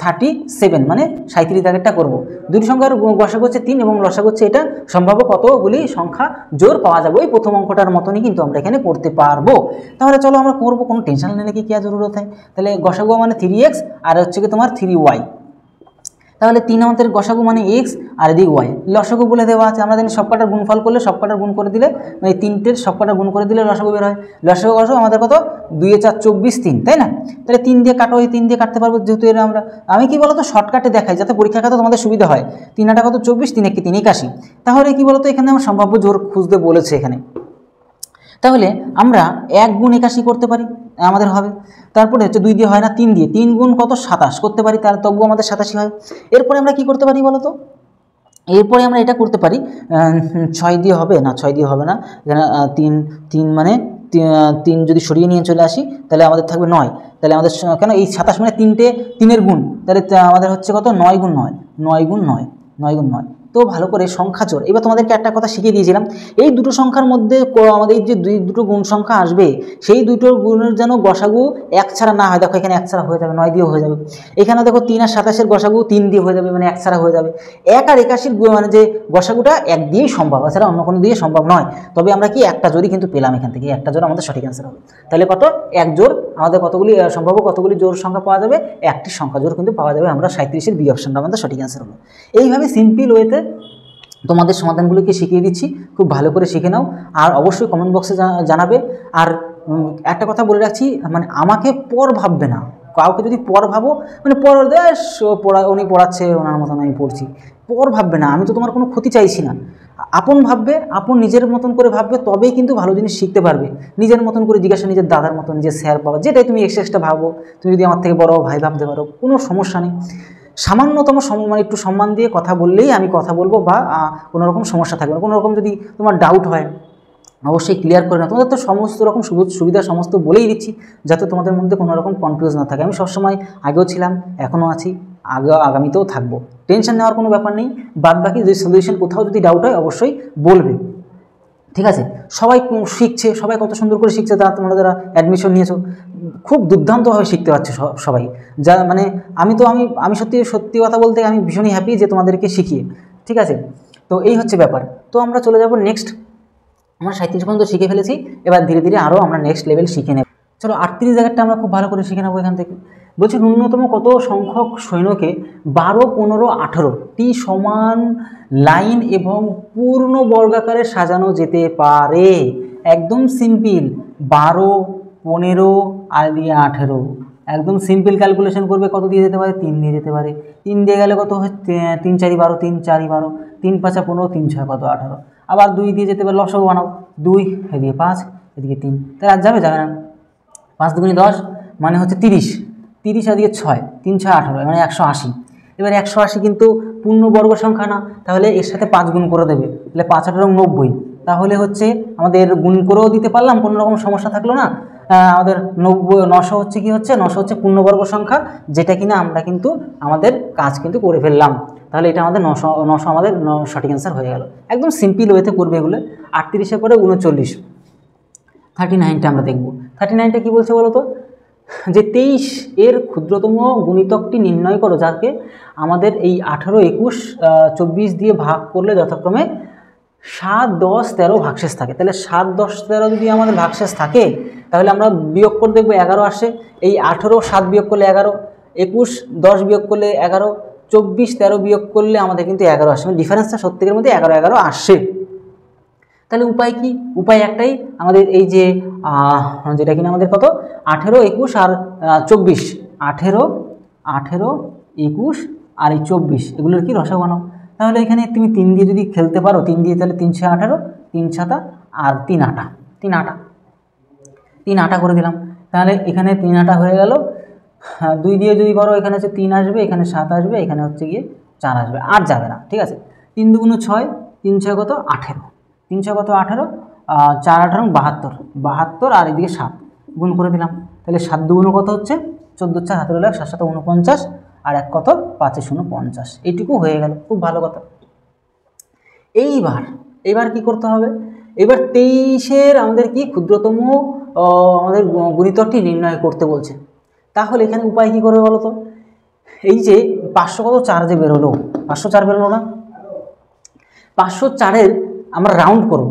37 মানে 37 দাগেরটা করবো। দুটি সংখ্যার গসাগু হচ্ছে 3 এবং লসাগু হচ্ছে এটা, সম্ভাব্য কতগুলি সংখ্যা জোর পাওয়া যাবে ওই প্রথম অঙ্কটার মতনই কিন্তু আমরা এখানে করতে পারবো। তাহলে চলো আমরা করবো, কোনো টেনশন নিলে কি জরুরত হয়। তাহলে গসাগু মানে 3x আর হচ্ছে কি তোমার 3y। তাহলে 3 আমাদের গসাগু মানে x আর এদিকে y, লসাগু বলে দেওয়া আছে। আমরা জানি সবকটার গুণফল করলে সবকটার গুণ করে দিলে মানে 3টের সবকটার গুণ করে দিলে লসাগু বের হয়। লসাগু আমাদের কত 2 4 24 3, তাই না। তাহলে 3 দিয়ে কাটো, এই 3 দিয়ে কাটতে পারবো যেহেতু এর আমি কি বলতো শর্টকাটে দেখাই যাতে পরীক্ষা খাতে তোমাদের সুবিধা হয়। 3 8 কত 24, 3 1 3 81। তাহলে কি বলতো এখানে আমার সম্ভাব্য জোর খুঁজতে বলেছে এখানে। তাহলে আমরা 1 গুণ 81 করতে পারি, আমাদের হবে। তারপরে হচ্ছে 2 দিয়ে হয় না, 3 দিয়ে, 3 গুণ কত 27 করতে পারি, তার তবু আমাদের 87 হয়। এরপরে আমরা কি করতে পারি বলো তো, এরপরে আমরা এটা করতে পারি 6 দিয়ে হবে না, 6 দিয়ে হবে না, এখানে 3 মানে 3 যদি সরিয়ে নিয়ে চলে আসি তাহলে আমাদের থাকবে 9। তাহলে আমাদের কেন এই 27 মানে 3 গুণ, তাহলে আমাদের হচ্ছে কত 9 গুণ 9, 9 গুণ 9, 9 গুণ 9। তো ভালো করে সংখ্যা জোর। এবার তোমাদেরকে একটা কথা শিখিয়ে দিয়েছিলাম, এই দুটো সংখ্যার মধ্যে আমাদের যে দুটো গুণ সংখ্যা আসবে সেই দুটোর গুণের যেন গসাগু 1 ছাড়া না হয়। দেখো এখানে 1 ছাড়া হয়ে যাবে, 9 দিয়ে হয়ে যাবে। এখানে দেখো 3 আর 27 গসাগু 3 দিয়ে হয়ে যাবে, মানে 1 ছাড়া হয়ে যাবে। 1 আর 81 মানে যে গসাগুটা 1 দিয়েই সম্ভব, এছাড়া অন্য কোনো দিয়ে সম্ভব নয়। তবে আমরা কি একটা জোরই কিন্তু পেলাম এখান থেকে, একটা জোর আমাদের সঠিক অ্যান্সার হবে। তাহলে কত 1 জোর আমাদের কতগুলি সম্ভাব্য কতগুলি জোর সংখ্যা পাওয়া যাবে, একটি সংখ্যা জোর কিন্তু পাওয়া যাবে। আমরা 37-এর বি অপশনটা আমাদের সঠিক অ্যান্সার হলো। এইভাবে সিম্পল ওয়েতে তোমাদের সমাধানগুলোকে শিখিয়ে দিচ্ছি, খুব ভালো করে শিখে নাও। আর অবশ্যই কমেন্ট বক্সে জানাবে। আর একটা কথা বলে রাখছি, মানে আমাকে পর ভাববে না, কাউকে যদি পর ভাবো মানে উনি পড়াচ্ছে ওনার মতন আমি পড়ছি, পর ভাববে না। আমি তো তোমার কোনো ক্ষতি চাইছি না। আপন ভাববে, আপন নিজের মতন করে ভাববে, তবেই কিন্তু ভালো জিনিস শিখতে পারবে। নিজের মতন করে জিজ্ঞাসা, নিজের দাদার মতন, নিজের স্যার বাবা যেটাই তুমি এক্সট্রা ভাবো, তুমি যদি আমার থেকে বড় ভাই ভাবতে পারো, কোনো সমস্যা নেই। সামান্যতম মানে একটু সম্মান দিয়ে কথা বললেই আমি কথা বলবো, বা কোনো রকম সমস্যা থাকবে না। কোনো রকম যদি তোমার ডাউট হয় অবশ্যই ক্লিয়ার করে না। তোমাদের তো সমস্ত রকম সুবিধা সমস্ত বলেই দিচ্ছি যাতে তোমাদের মধ্যে কোনো রকম কনফিউজ না থাকে। আমি সবসময় আগেও ছিলাম, এখনও আছি, আগামীতেও থাকবো। টেনশন নেওয়ার কোনো ব্যাপার নেই। বাদ বাকি যদি সলিউশন কোথাও যদি ডাউট হয় অবশ্যই বলবে, ঠিক আছে। সবাই শিখছে, সবাই কত সুন্দর করে শিখছে, তোমরা যারা অ্যাডমিশন নিয়েছো খুব দুর্দান্তভাবে শিখতে পারছে সবাই। যা মানে আমি সত্যি কথা বলতে আমি ভীষণই হ্যাপি যে তোমাদেরকে শিখিয়ে, ঠিক আছে। তো এই হচ্ছে ব্যাপার। তো আমরা চলে যাব নেক্সট। আমরা 37 পর্যন্ত শিখে ফেলেছি, এবার ধীরে ধীরে আরও আমরা নেক্সট লেভেল শিখে নেব। চলো 38 জায়গাটা আমরা খুব ভালো করে শিখে নেবো এখান থেকে। বলছি ন্যূনতম কত সংখ্যক সৈন্যকে 12, 15, 18টি সমান লাইন এবং পূর্ণ বর্গাকারে সাজানো যেতে পারে। একদম সিম্পল, 12, 15 আর দিয়ে 18। একদম সিম্পল ক্যালকুলেশন করবে, কত দিয়ে যেতে পারে 3 দিয়ে যেতে পারে। 3 দিয়ে গেলে কত হচ্ছে 3 4 12, 3 4 12, 3 5 15, 3 6 কত 18। আবার 2 দিয়ে যেতে পারে, লসাগু বানাও 2 এদিকে 5 এদিকে 3, তাহলে আর যাবে না। 5 2 10 মানে হচ্ছে 30, 30 এদিকে 6 3 6 18 মানে 180। এবার 180 কিন্তু পূর্ণবর্গ সংখ্যা না, তাহলে এর সাথে 5 গুণ করে দেবে, তাহলে 5 8 90। তাহলে হচ্ছে আমাদের গুণ করেও দিতে পারলাম, কোনো রকম সমস্যা থাকলো না। আমাদের 900 হচ্ছে কি হচ্ছে 900 হচ্ছে পূর্ণবর্গ সংখ্যা, যেটা কিনা আমরা কিন্তু আমাদের কাজ কিন্তু করে ফেললাম। তাহলে এটা আমাদের 900 আমাদের সঠিক অ্যান্সার হয়ে গেল। একদম সিম্পল ওয়েতে করবে এগুলো। 38-এর পরে 39, 39টা আমরা দেখব। 39টা কী বলছে বলো তো, যে 23 এর ক্ষুদ্রতম গুণিতকটি নির্ণয় করো, যাকে আমাদের এই 18 21 24 দিয়ে ভাগ করলে যথাক্রমে 7 10 13 ভাগশেষ থাকে। তাহলে 7 10 13 যদি আমাদের ভাগশেষ থাকে, তাহলে আমরা বিয়োগ করে দেখবো 11 আসে। এই 18 7 বিয়োগ করলে 11, 21 10 বিয়োগ করলে 11, 24 13 বিয়োগ করলে আমাদের কিন্তু 11 আসে। মানে ডিফারেন্সটা সত্যিকার মধ্যে 11 11 আসে। তাহলে উপায় কি? উপায় একটাই, আমাদের এই যে যেটা কিনা আমাদের কত 18 21 আর 24, 18 21 আর এই 24 এগুলোর কি রসা বানাও। তাহলে এখানে তুমি 3 দিয়ে যদি খেলতে পারো, 3 দিয়ে তাহলে 3 6 18, 3 7 আর 3 8, 3 8 করে দিলাম। তাহলে এখানে 3 8 হয়ে গেল। 2 দিয়ে যদি করো, এখানে হচ্ছে 3 আসবে, এখানে 7 আসবে, এখানে হচ্ছে গিয়ে 4 আসবে, আর যাবে না। ঠিক আছে, 3 2 6, 3 6 কত 18, 3 6 কত 18, 4 18 72, 72 আর এদিকে 7 গুণ করে দিলাম। তাহলে 7 2 কত হচ্ছে 14, 4 হাতের হলো 7 7 49 আর 1 কত 5 0 50। এইটুকু হয়ে গেল, খুব ভালো কথা। এইবার কি করতে হবে? এবার 23-এর আমাদের কি ক্ষুদ্রতম আমাদের গুণিতকটি নির্ণয় করতে বলছে। তাহলে এখানে উপায় কি করবে বলো তো? এই যে 500 কত 4 যে বেরোলো, 504 বেরোলো না, 504-এর আমরা রাউন্ড করব।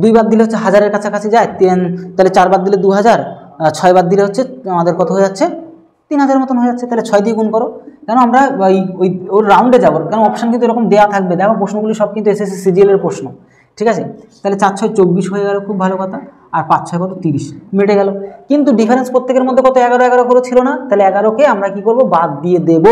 2 বাদ দিলে হচ্ছে 1000-এর কাছাকাছি যায়, তাহলে 4 বাদ দিলে 2000, 6 বাদ দিলে হচ্ছে আমাদের কত হয়ে যাচ্ছে 3000 মতন হয়ে যাচ্ছে। তাহলে 6 দিয়ে গুণ করো, কেন আমরা ওর রাউন্ডে যাবো, কারণ অপশান কিন্তু এরকম দেওয়া থাকবে। দেখো প্রশ্নগুলি সব কিন্তু এসএসসি সিজিএলের প্রশ্ন, ঠিক আছে। তাহলে 4 6 24 হয়ে গেল, খুব ভালো কথা। আর 5 6 কত 30, মিটে গেল। কিন্তু ডিফারেন্স প্রত্যেকের মধ্যে কত 11 11 করে ছিল না, তাহলে 11কে আমরা কি করব বাদ দিয়ে দেব।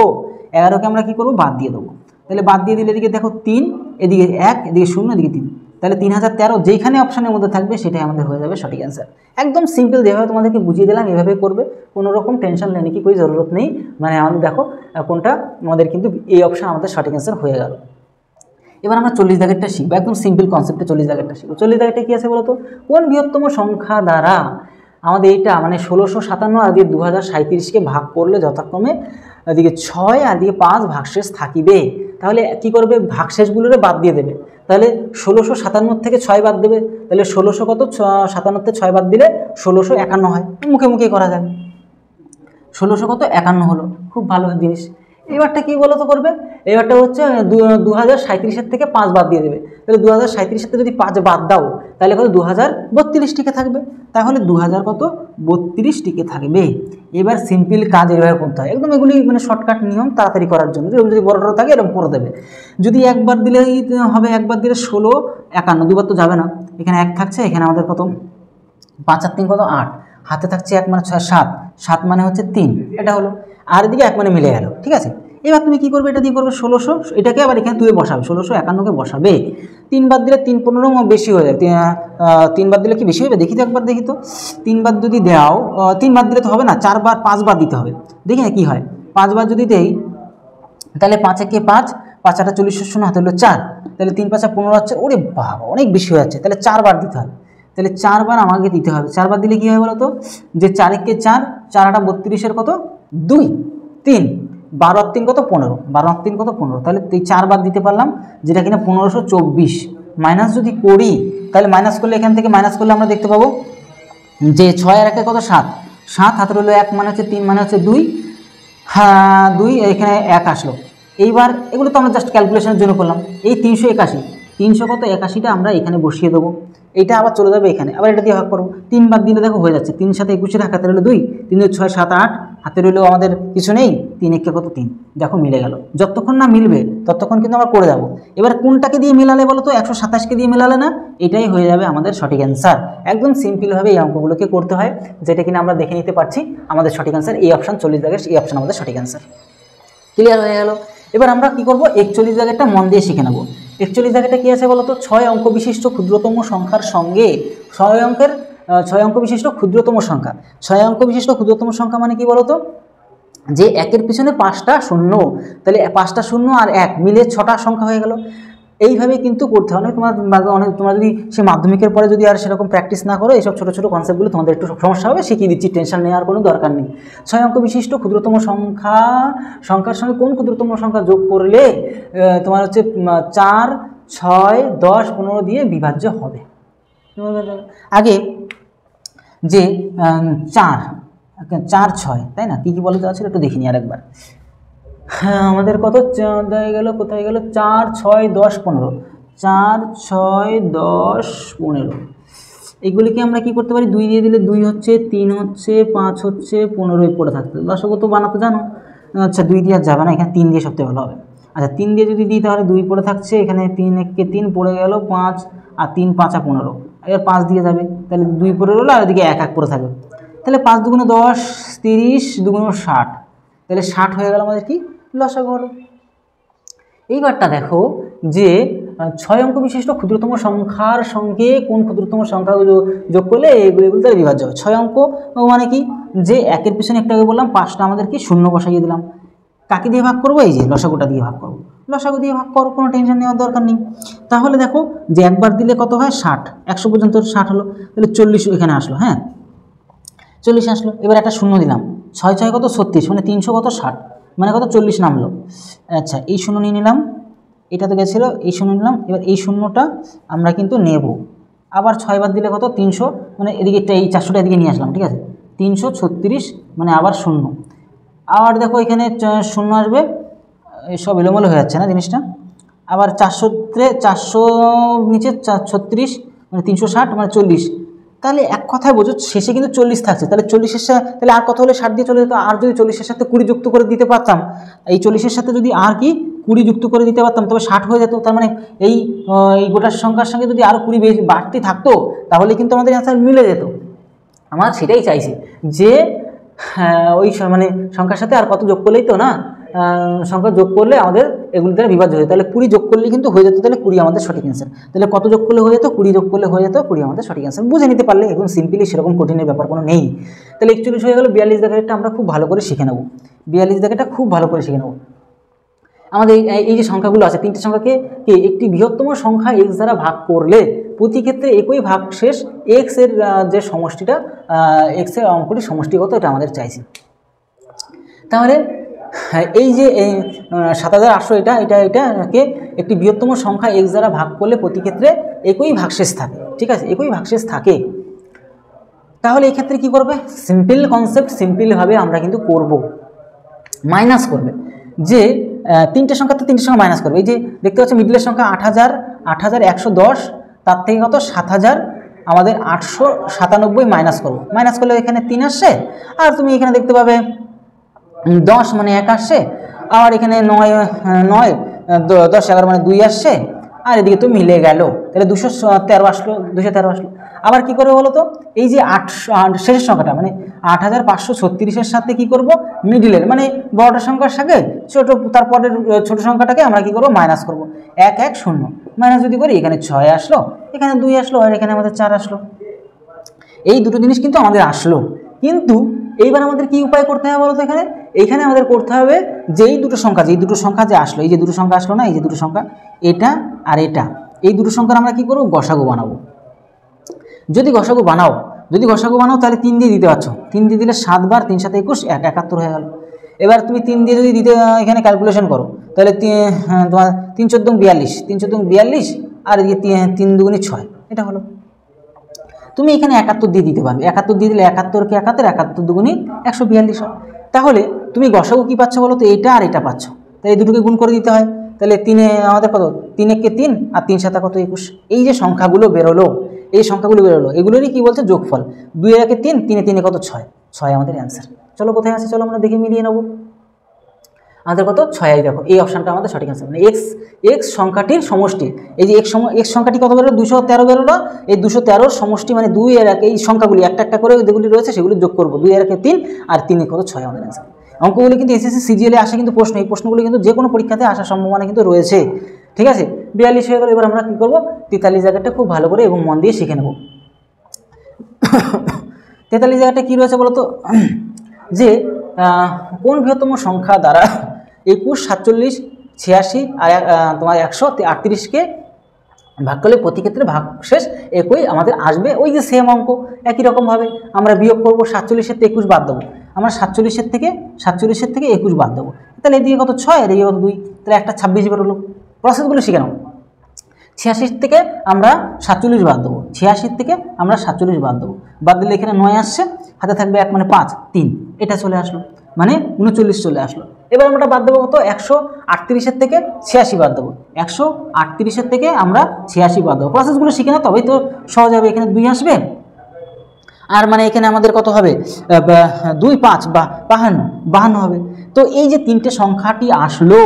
11কে আমরা কি করব বাদ দিয়ে দেবো। তাহলে বাদ দিয়ে দিলে এদিকে দেখো 3, এদিকে 1, এদিকে 0, এদিকে 3, তাহলে 3013 যেখানে অপশানের মধ্যে থাকবে সেটাই আমাদের হয়ে যাবে সঠিক অ্যান্সার। একদম সিম্পল, যেভাবে তোমাদেরকে বুঝিয়ে দিলাম এভাবে করবে, কোনো রকম টেনশন নেই কি, কোনো জরুরত নেই। মানে আমাদের দেখো কোনটা আমাদের কিন্তু এই অপশান আমাদের সঠিক অ্যান্সার হয়ে গেল। এবার আমরা 40 দাগেরটা শিখবো, একদম সিম্পল কনসেপ্টে 40 দাগেরটা শিখবো। 40 দাগেরটা কী আছে বলতো, কোন বৃহত্তম সংখ্যা দ্বারা আমাদের এইটা মানে 1657 আর দিয়ে 2037কে ভাগ করলে যথাক্রমে এদিকে 6 আর দিকে 5 ভাগশেষ থাকিবে। তাহলে কি করবে, ভাগশেষগুলোরে বাদ দিয়ে দেবে। তাহলে 1657 থেকে 6 বাদ দেবে, তাহলে 1600 কত 57 থেকে 6 বাদ দিলে 1651 হয়, মুখে মুখে করা যায়। 1600 কত 51 হলো, খুব ভালো জিনিস। এবারটা কি বলো তো করবে, এবারটা হচ্ছে 2037-এর থেকে 5 বাদ দিয়ে দেবে। তাহলে 2037-এর থেকে যদি 5 বাদ দাও, তাহলে কত 2032 টিকে থাকবে। তাহলে 2000 কত 32 টিকে থাকবে। এবার সিম্পল কাজ এভাবে করতে হয়, একদম এগুলি মানে শর্টকাট নিয়ম তাড়াতাড়ি করার জন্য। যদি বড়টা থাকে এরকম করে দেবে। যদি একবার দিলেই হবে, একবার দিলে 16 51, দুবার তো যাবে না। এখানে 1 থাকছে, এখানে আমাদের কত 5 আর 3 কত 8, হাতে থাকছে 1 মানে 6 7, 7 মানে হচ্ছে 3, এটা হলো। আর এদিকে 1 মানে মিলে গেল, ঠিক আছে। এবার তুমি কি করবে, এটা দিয়ে করবে 1600, এটাকে আবার এখানে তুই বসাবে, 1651কে বসাবে। 3 বাদ দিলে 3 15 বেশি হয়ে যাবে। 3 বাদ দিলে কি বেশি হবে, দেখি তো একবার, দেখি তো। 3 বাদ যদি দাও, 3 বাদ দিলে তো হবে না, 4 বার 5 বার দিতে হবে। দেখি না কি হয়, 5 বার যদি দেই, তাহলে 5 একে 5, 5 8 40 শূন্য হাতে হলো 4, তাহলে 3 5 15 হচ্ছে। ওরে বাবা, অনেক বেশি হয়ে যাচ্ছে। তাহলে 4 বার দিতে হবে, তাহলে 4 বার আমাকে দিতে হবে। 4 বার দিলে কী হয় বলো তো, যে 4 একে 4, 4 8 32-এর কত 2, 3, 12 আর 3 কত 15, 12 আর 3 কত 15, তাহলে এই 4 বার দিতে পারলাম, যেটা কিনা 1524। মাইনাস যদি করি, তাহলে মাইনাস করলে এখান থেকে মাইনাস করলে আমরা দেখতে পাবো যে 6 আর 1 কত 7, 7 হাতের হলো 1 মানে হচ্ছে 3 মানে হচ্ছে 2, হ্যাঁ 2, এখানে 1 আসলো। এইবার এগুলো তো আমরা জাস্ট ক্যালকুলেশনের জন্য করলাম। এই 381, 300 কত 81টা আমরা এখানে বসিয়ে দেবো, এটা আবার চলে যাবে এখানে, আবার এটা দিয়ে ভাগ করবো, 3 বাদ দিলে দেখো হয়ে যাচ্ছে, 3 সাথে 21 হাতে রইলো 2, 3 2 6 7 8, হাতে রইলো আমাদের কিছু নেই, 3 1 কত 3, দেখো মিলে গেল। যতক্ষণ না মিলবে ততক্ষণ কিন্তু আমরা করে যাবো। এবার কোনটাকে দিয়ে মেলালে বলো তো, 127কে দিয়ে মেলালে না, এটাই হয়ে যাবে আমাদের সঠিক অ্যান্সার। একদম সিম্পলভাবে এই অঙ্কগুলোকে করতে হয়, যেটা কিনা আমরা দেখে নিতে পারছি আমাদের সঠিক অ্যান্সার এই অপশান 40 দাগের, এই অপশান আমাদের সঠিক অ্যান্সার। ক্লিয়ার হয়ে গেল। এবার আমরা কি করব, 41 দাগেরটা মন দিয়ে শিখে নেব। 41 দাগেরটা কি আছে বলো তো, 6 অঙ্ক বিশিষ্ট ক্ষুদ্রতম সংখ্যার সঙ্গে 6 অঙ্ক বিশিষ্ট ক্ষুদ্রতম সংখ্যা। 6 অঙ্ক বিশিষ্ট ক্ষুদ্রতম সংখ্যা মানে কি বলো তো, যে একের পিছনে 5টা শূন্য, তাহলে 5টা শূন্য আর 1 মিলে 6টা সংখ্যা হয়ে গেল। এইভাবে কিন্তু করতে হবে। তোমরা যদি সে মাধ্যমিকের পরে যদি আর সেরকম প্র্যাকটিস না করো, এইসব ছোটো ছোটো কনসেপ্টগুলো তোমাদের একটু সমস্যা হবে, শিখিয়ে দিচ্ছি, টেনশন নেওয়ার কোনো দরকার নেই। 6 অঙ্ক বিশিষ্ট ক্ষুদ্রতম সংখ্যার সঙ্গে কোন ক্ষুদ্রতম সংখ্যা যোগ করলে তোমার হচ্ছে 4 6 10 15 দিয়ে বিভাজ্য হবে। আগে যে 4 4 6, তাই না, কী কী বলে দেওয়া ছিল একটু দেখিনি আরেকবার। হ্যাঁ, আমাদের কত হয়ে গেল, কোথায় গেল, 4 6 10 15, 4 6 10 15, এইগুলিকে আমরা কি করতে পারি, 2 দিয়ে দিলে 2 হচ্ছে, 3 হচ্ছে, 5 হচ্ছে, 15 পড়ে থাকতে। দশক তো বানাতে জানো, আচ্ছা 2 দিয়ে আর যাবে না, এখানে 3 দিয়ে সবথেকে ভালো হবে। আচ্ছা 3 দিয়ে যদি দিই তাহলে 2 পড়ে থাকছে, এখানে 3 1 3 পড়ে গেল, 5 আর 3 5 15, এবার 5 দিয়ে যাবে, তাহলে 2 পড়ে রইল, আর এদিকে 1 1 পড়ে থাকবে, তাহলে 5 2 10 30 2 60, তাহলে 60 হয়ে গেল আমাদের কি লসাগু হলো। এইবারটা দেখো যে 6 অঙ্ক বিশিষ্ট ক্ষুদ্রতম সংখ্যার সঙ্গে কোন ক্ষুদ্রতম সংখ্যা যোগ করলে এগুলো তাহলে বিভাজ্য হবে। 6 অঙ্ক মানে কি, যে একের পিছনে একটা বললাম 5টা আমাদের কি শূন্য বসাইয়ে দিলাম, কাকে দিয়ে ভাগ করবো, এই যে লসাগুটা দিয়ে ভাগ করবো, লসাগু দিয়ে ভাগ করো, কোনো টেনশন নেওয়ার দরকার নেই। তাহলে দেখো যে একবার দিলে কত হয় 60, 100 পর্যন্ত 60 হলো, তাহলে 40 এখানে আসলো, হ্যাঁ 40 আসলো। এবার একটা শূন্য দিলাম, 6 6 কত 36, মানে 300 কত 60, মানে কত 40 নামলো। আচ্ছা এই শূন্য নিয়ে নিলাম, এটা তো গেছিলো, এই শূন্য নিলাম, এবার এই শূন্যটা আমরা কিন্তু নেব, আবার 6 বার দিলে কত 300, মানে এদিকে এই 400টা এদিকে নিয়ে আসলাম, ঠিক আছে 336, মানে আবার শূন্য, আবার দেখো এখানে শূন্য আসবে, সব এলোমেলো হয়ে যাচ্ছে না জিনিসটা, আবার 400 নিচে 36, মানে 360, মানে 40, তাহলে এক কথায় বোঝো শেষে কিন্তু 40 থাকছে, তাহলে 40-এর সাথে তাহলে আর কত হলে 60 দিয়ে চলে যেত, আর যদি 40-এর সাথে 20 যুক্ত করে দিতে পারতাম, এই 40-এর সাথে যদি আর কি 20 যুক্ত করে দিতে পারতাম তবে 60 হয়ে যেত। তার মানে এই গোটার সংখ্যার সঙ্গে যদি আরও 20 বেশি বাড়তি থাকতো তাহলে কিন্তু আমাদের অ্যান্সার মিলে যেত। আমার সেটাই চাইছি যে ওই মানে সংখ্যার সাথে আর কত যোগ করলেই তো না, সংখ্যা যোগ করলে আমাদের এগুলি দ্বারা বিভাজ্য হয়ে, তাহলে 20 যোগ করলে কিন্তু হয়ে যেত, তাহলে 20 আমাদের সঠিক অ্যান্সার। তাহলে কত যোগ করলে হয়ে যেত, 20 যোগ করলে হয়ে যেত, 20 আমাদের সঠিক অ্যান্সার। বুঝে নিতে পারলে একদম সিম্পলি, সেরকম কঠিনের ব্যাপার কোনো নেই। তাহলে 41 হয়ে গেল। 42 দাগেরটা আমরা খুব ভালো করে শিখে নেব, 42 দাগেরটা খুব ভালো করে শিখে নেব। আমাদের এই যে সংখ্যাগুলো আছে, 3টে সংখ্যাকে একটি বৃহত্তম সংখ্যা x দ্বারা ভাগ করলে প্রতি ক্ষেত্রে একই ভাগশেষ x এর যে সমষ্টিটা, x এর অঙ্কটি সমষ্টিগত, এটা আমাদের চাইছি। তাহলে এই যে 7800 এটাকে একটি বৃহত্তম সংখ্যা x দ্বারা ভাগ করলে প্রতি ক্ষেত্রে একই ভাগশেষ থাকে, ঠিক আছে, একই ভাগশেষ থাকে। তাহলে এই ক্ষেত্রে কি করবে, সিম্পল কনসেপ্ট, সিম্পলভাবে আমরা কিন্তু করব, মাইনাস করবে, যে 3টে সংখ্যা তো 3টে সংখ্যা মাইনাস করবে। এই যে দেখতে পাচ্ছ মিডলের সংখ্যা 8110, তার থেকে কত 7000 আমাদের 897 মাইনাস করবো, মাইনাস করলে এখানে 3 আসছে, আর তুমি এখানে দেখতে পাবে 10 মানে 1 আসছে, আর এখানে 9 10 11 মানে 2 আসছে, আর এদিকে তো মিলে গেল, তাহলে 213 আসলো, 213 আসলো। আবার কি করবো বলো তো, এই যে শেষের সংখ্যাটা মানে 8536-এর সাথে কি করব, মিডিলের মানে বড়টা সংখ্যার সাথে ছোট, তারপরের ছোট সংখ্যাটাকে আমরা কি করব, মাইনাস করব, 1 1 0 মাইনাস যদি করি, এখানে 6 আসলো, এখানে 2 আসলো, আর এখানে আমাদের 4 আসলো। এই দুটো জিনিস কিন্তু আমাদের আসলো, কিন্তু এইবার আমাদের কি উপায় করতে হবে বলো তো, এইখানে আমাদের করতে হবে যে এই দুটো সংখ্যা যে আসলো, এই যে দুটো সংখ্যা আসলো না, এই যে দুটো সংখ্যা, এটা আর এটা, এই দুটো সংখ্যার আমরা কি করব, গসাগু বানাবো। যদি গসাগু বানাও তাহলে 3 দিয়ে দিতে পারছো, 3 দিয়ে দিলে 7 বার 3 7 21 71 হয়ে গেল। এবার তুমি 3 দিয়ে যদি দিতে এখানে ক্যালকুলেশন করো, তাহলে তোমার 3 14 42, আর এদিকে 3 2 6, এটা হলো। তুমি এখানে 71 দিয়ে দিতে পারবে, 71 দিয়ে দিলে 71 কে 71, 71 2 142 হয়। তাহলে তুমি গসাগু কি পাচ্ছ বলো তো, এইটা আর এটা পাচ্ছ, তাই এই দুটোকে গুণ করে দিতে হয়, তাহলে 3 আমাদের কত, 3 একে 3 আর 3 7 কত 21। এই যে সংখ্যাগুলো বেরোলো, এই সংখ্যাগুলো বেরোলো, এগুলোরই কি বলছে যোগফল। 2 একে 3, 3 এ 3 কত 6, 6 আমাদের অ্যান্সার। চলো কোথায় আছে, চলো আমরা দেখে মিলিয়ে নেবো। আমাদের কত 6, দেখো এই অপশানটা আমাদের সঠিক অ্যান্সার, মানে এক্স সংখ্যাটির সমষ্টি। এই যে এক্স সংখ্যাটি কত বেরোলো, 213 বেরোলো। এই 213 সমষ্টি মানে 2 এর এক, এই সংখ্যাগুলি একটা একটা করে যেগুলি রয়েছে সেগুলি যোগ করবো। 2 এর 3 আর 3 কত 6 আমাদের অ্যান্সার। অঙ্কগুলি কিন্তু এসএসসি সিজিএলে আসে কিন্তু প্রশ্ন, এই প্রশ্নগুলি কিন্তু যে কোনো পরীক্ষাতে আসার সম্ভাবনা কিন্তু রয়েছে। ঠিক আছে, 42 হয়ে গেল। এবার আমরা কী করবো, 43 জায়গাটা খুব ভালো করে এবং মন দিয়ে শিখে নেব। 43 জায়গাটা কী রয়েছে বলতো, যে কোন বৃহত্তম সংখ্যা দ্বারা 21, 47, 86 আর তোমার 138কে ভাগ করলে প্রতি ক্ষেত্রে ভাগশেষ একই আমাদের আসবে। ওই যে সেম অঙ্ক একই রকমভাবে আমরা বিয়োগ করবো, 47 থেকে 21 বাদ দেবো। আমরা 47 থেকে 21 বাদ দেবো, তাহলে এদিকে কত 6 আর এদিকে কত 2, তাহলে একটা 26 বেরোলো। প্রসেসগুলো শিখে নাও। 86 থেকে আমরা 47 বাদ দেবো, 86 থেকে আমরা 47 বাদ দেবো, বাদ দিলে এখানে 9 আসছে, হাতে থাকবে 1 মানে 5, 3 এটা চলে আসলো, মানে 39 চলে আসলো। এবার আমরা বাদ দেবো কত, 138 থেকে 86 বাদ দেবো, 138 থেকে আমরা 86 বাদ দেবো। প্রসেসগুলো শিখে না, তবেই তো সহজ হবে। এখানে 2 আসবে, আর মানে এখানে আমাদের কত হবে, 2 5 বা 52 হবে। তো এই যে 3টে সংখ্যাটি আসলো,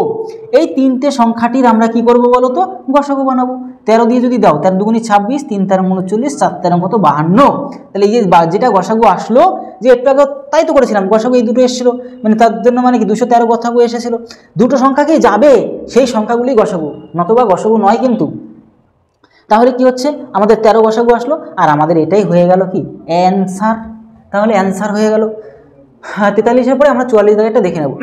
এই 3টে সংখ্যাটির আমরা কি করব বলো তো, গসাগু বানাবো। 13 দিয়ে যদি দাও, 13 দুগুণী 26, 3 13 39, 4 13 কত 52। তাহলে এই যে যেটা গসাগু আসলো, যে একটু আগে তাই তো করেছিলাম, গসাগু এই দুটো এসেছিলো, মানে তার জন্য মানে কি 213 গসাগু এসেছিলো। দুটো সংখ্যাকেই যাবে সেই সংখ্যাগুলি গসাগু, নতবা গসাগু নয় কিন্তু। তাহলে কি হচ্ছে, আমাদের 13 গসাগু আসলো, আর আমাদের এটাই হয়ে গেল কি অ্যান্সার। তাহলে অ্যান্সার হয়ে গেল। 43-এর পরে আমরা 44 জায়গাটা দেখে নেব।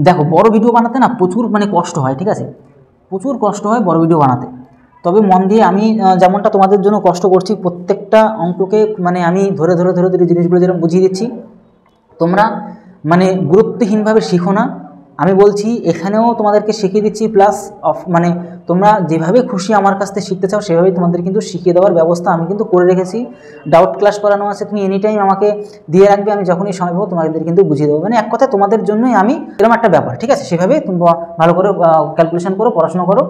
দেখো বড় ভিডিও বানাতে না প্রচুর মানে কষ্ট হয়, ঠিক আছে, প্রচুর কষ্ট হয় বড় ভিডিও বানাতে। তবে মন দিয়ে আমি যেমনটা তোমাদের জন্য কষ্ট করছি, প্রত্যেকটা অঙ্ককে মানে আমি ধরে ধরে ধরে ধরে জিনিসগুলো যেরকম বুঝিয়ে দিচ্ছি, তোমরা মানে গুরুত্বহীনভাবে শিখো না। আমি বলছি এখানেও তোমাদেরকে শিখিয়ে দিচ্ছি, প্লাস মানে তোমরা যেভাবে খুশি আমার কাছ থেকে শিখতে চাও সেভাবেই তোমাদের কিন্তু শিখিয়ে দেওয়ার ব্যবস্থা আমি কিন্তু করে রেখেছি। ডাউট ক্লাস করানো আছে, তুমি এনি টাইম আমাকে দিয়ে রাখবে, আমি যখনই সময় পাবো তোমাদের কিন্তু বুঝিয়ে দেবো। মানে এক কথায় তোমাদের জন্যই আমি এরকম একটা ব্যাপার, ঠিক আছে। সেভাবে তুমি ভালো করে ক্যালকুলেশন করো, পড়াশোনা করো,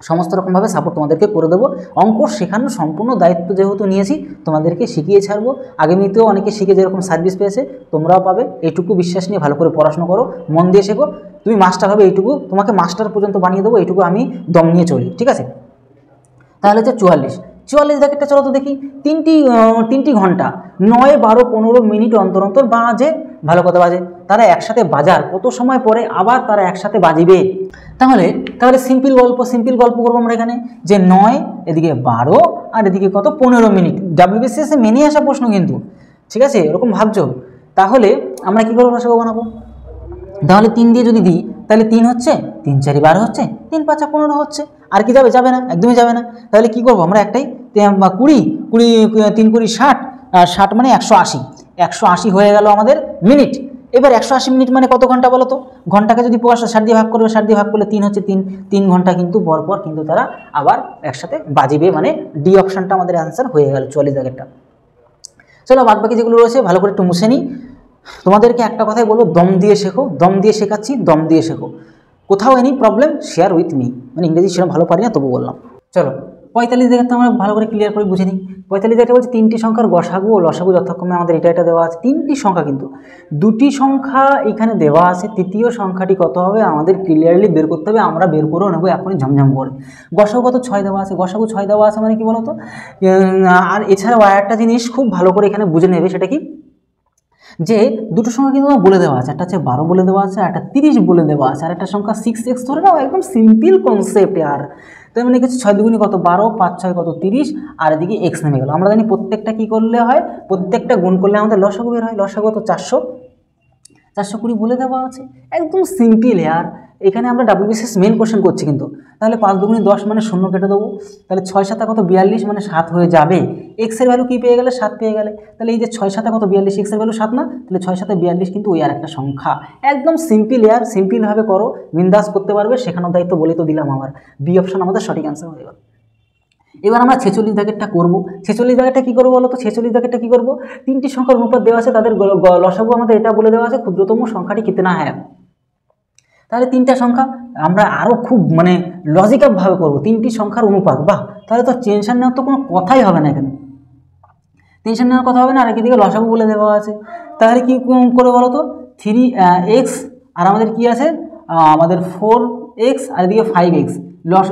সমস্ত রকমভাবে সাপোর্ট তোমাদেরকে করে দেবো। অঙ্ক শেখানোর সম্পূর্ণ দায়িত্ব যেহেতু নিয়েছি, তোমাদেরকে শিখিয়ে ছাড়বো। আগামীতেও অনেকে শিখে যেরকম সার্ভিস পেয়েছে তোমরাও পাবে, এইটুকু বিশ্বাস নিয়ে ভালো করে পড়াশোনা করো, মন দিয়ে শেখো। তুমি মাস্টার হবে, এইটুকু তোমাকে মাস্টার পর্যন্ত বানিয়ে দেবো, এইটুকু আমি দম নিয়ে চলি, ঠিক আছে। তাহলে হচ্ছে 44 দেখে চলো তো দেখি। তিনটি ঘন্টা 9, 12, 15 মিনিট অন্তর অন্তর বাজে। ভালো কথা বাজে, তারা একসাথে বাজার কত সময় পরে আবার তারা একসাথে বাজিবে। তাহলে সিম্পল গল্প করবো আমরা এখানে, যে 9 এদিকে 12 আর এদিকে কত 15 মিনিট। WBCS মেনে আসা প্রশ্ন কিন্তু, ঠিক আছে, এরকম ভাবছো। তাহলে আমরা কি করবো, ভাষা বানাবো। তাহলে 3 দিয়ে যদি দিই, তাহলে 3 হচ্ছে, 3 4 12 হচ্ছে, 3 5 15 হচ্ছে। আর কি যাবে না, একদমই যাবে না। তাহলে কি করবো আমরা, একটাই 20 3 20 60, আর 60 মানে 180 হয়ে গেল আমাদের মিনিট। এবার 180 মিনিট মানে কত ঘন্টা বলো তো। ঘন্টাকে যদি 60 দিয়ে ভাগ করবে, 60 দিয়ে ভাগ করলে 3 হচ্ছে, 3 ঘন্টা কিন্তু পরপর কিন্তু তারা আবার একসাথে বাজিবে। মানে ডি অপশানটা আমাদের অ্যান্সার হয়ে গেল 44 জায়গাটা। চলো বাদ বাকি যেগুলো রয়েছে ভালো করে একটু মুছে নিই। তোমাদেরকে একটা কথাই বলবো, দম দিয়ে শেখো, দম দিয়ে শেখাচ্ছি, দম দিয়ে শেখো। কোথাও any problem share with me. মানে ইংরেজি সেরকম ভালো পারি না, তবু বললাম। চলো 45 জায়গাতে আমরা ভালো করে ক্লিয়ার করে বুঝে নিই। 45 জায়গাটা বলছে 3টি সংখ্যার গসাগু ও লসাগু যথাক্রমে আমাদের এটা দেওয়া আছে। 3টি সংখ্যা, কিন্তু 2টি সংখ্যা এখানে দেওয়া আছে, তৃতীয় সংখ্যাটি কত হবে আমাদের ক্লিয়ারলি বের করতে হবে। আমরা বের করেও নেবো এখনই ঝমঝম করে। গসাগু কত 6 দেওয়া আছে, গসাগু 6 দেওয়া আছে মানে কি বলতো। আর এছাড়াও আরেকটা জিনিস খুব ভালো করে এখানে বুঝে নেবে, সেটা কি, যে দুটো সংখ্যা কিন্তু বলে দেওয়া আছে, একটা হচ্ছে 12 বলে দেওয়া আছে, একটা 30 বলে দেওয়া আছে, আর একটা সংখ্যা 6x ধরে নাও, একদম সিম্পল কনসেপ্ট। আর তার মানে কিছু 6 দুগুণী কত 12, 5 6 কত 30, আর এদিকে x নেমে গেল। আমরা জানি প্রত্যেকটা কি করলে হয়, প্রত্যেকটা গুণ করলে আমাদের লসাগু বের হয়। লসাগু তো 420 বলে দেওয়া আছে, একদম সিম্পল। আর এখানে আমরা WBCS মেন কোশ্চেন করছি কিন্তু। তাহলে 5 দুগুণী 10 মানে 0 কেটে দেবো। তাহলে 6 7 কত 42 মানে 7 হয়ে যাবে। এক্সের ভ্যালু কী পেয়ে গেলে 7 পেয়ে গেলে। তাহলে এই যে 6 7 কত 42, এক্সের ভ্যালু 7 না, তাহলে 6 7 42 কিন্তু ওই আর একটা সংখ্যা। একদম সিম্পল। আর সিম্পলভাবে করো, বিন্দাস করতে পারবে, শেখানোর দায়িত্ব বলে তো দিলাম আমার। বি অপশান আমাদের সঠিক অ্যান্সার হয়ে গেল। এবার আমরা 46 দাগেরটা করবো। 46 দাগেরটা কী করবো বলো তো। 46 দাগেরটা কী করবো, 3টি সংখ্যার অনুপাত দেওয়া আছে, তাদের লসাগু আমাদের এটা বলে দেওয়া আছে, ক্ষুদ্রতম সংখ্যাটি কিতনা হ্যাঁ। তাহলে তিনটা সংখ্যা আমরা আরও খুব মানে লজিক্যালভাবে করবো, তিনটি সংখ্যার অনুপাত, বাহ, তাহলে তো টেনশন নেওয়ার তো কোনো কথাই হবে না, এখানে টেনশন নেওয়ার কথা হবে না। আর একদিকে লসাগু বলে দেওয়া আছে, তাহলে কি করে বলো তো, 3x আর আমাদের কি আছে, আমাদের 4x আর এদিকে 5x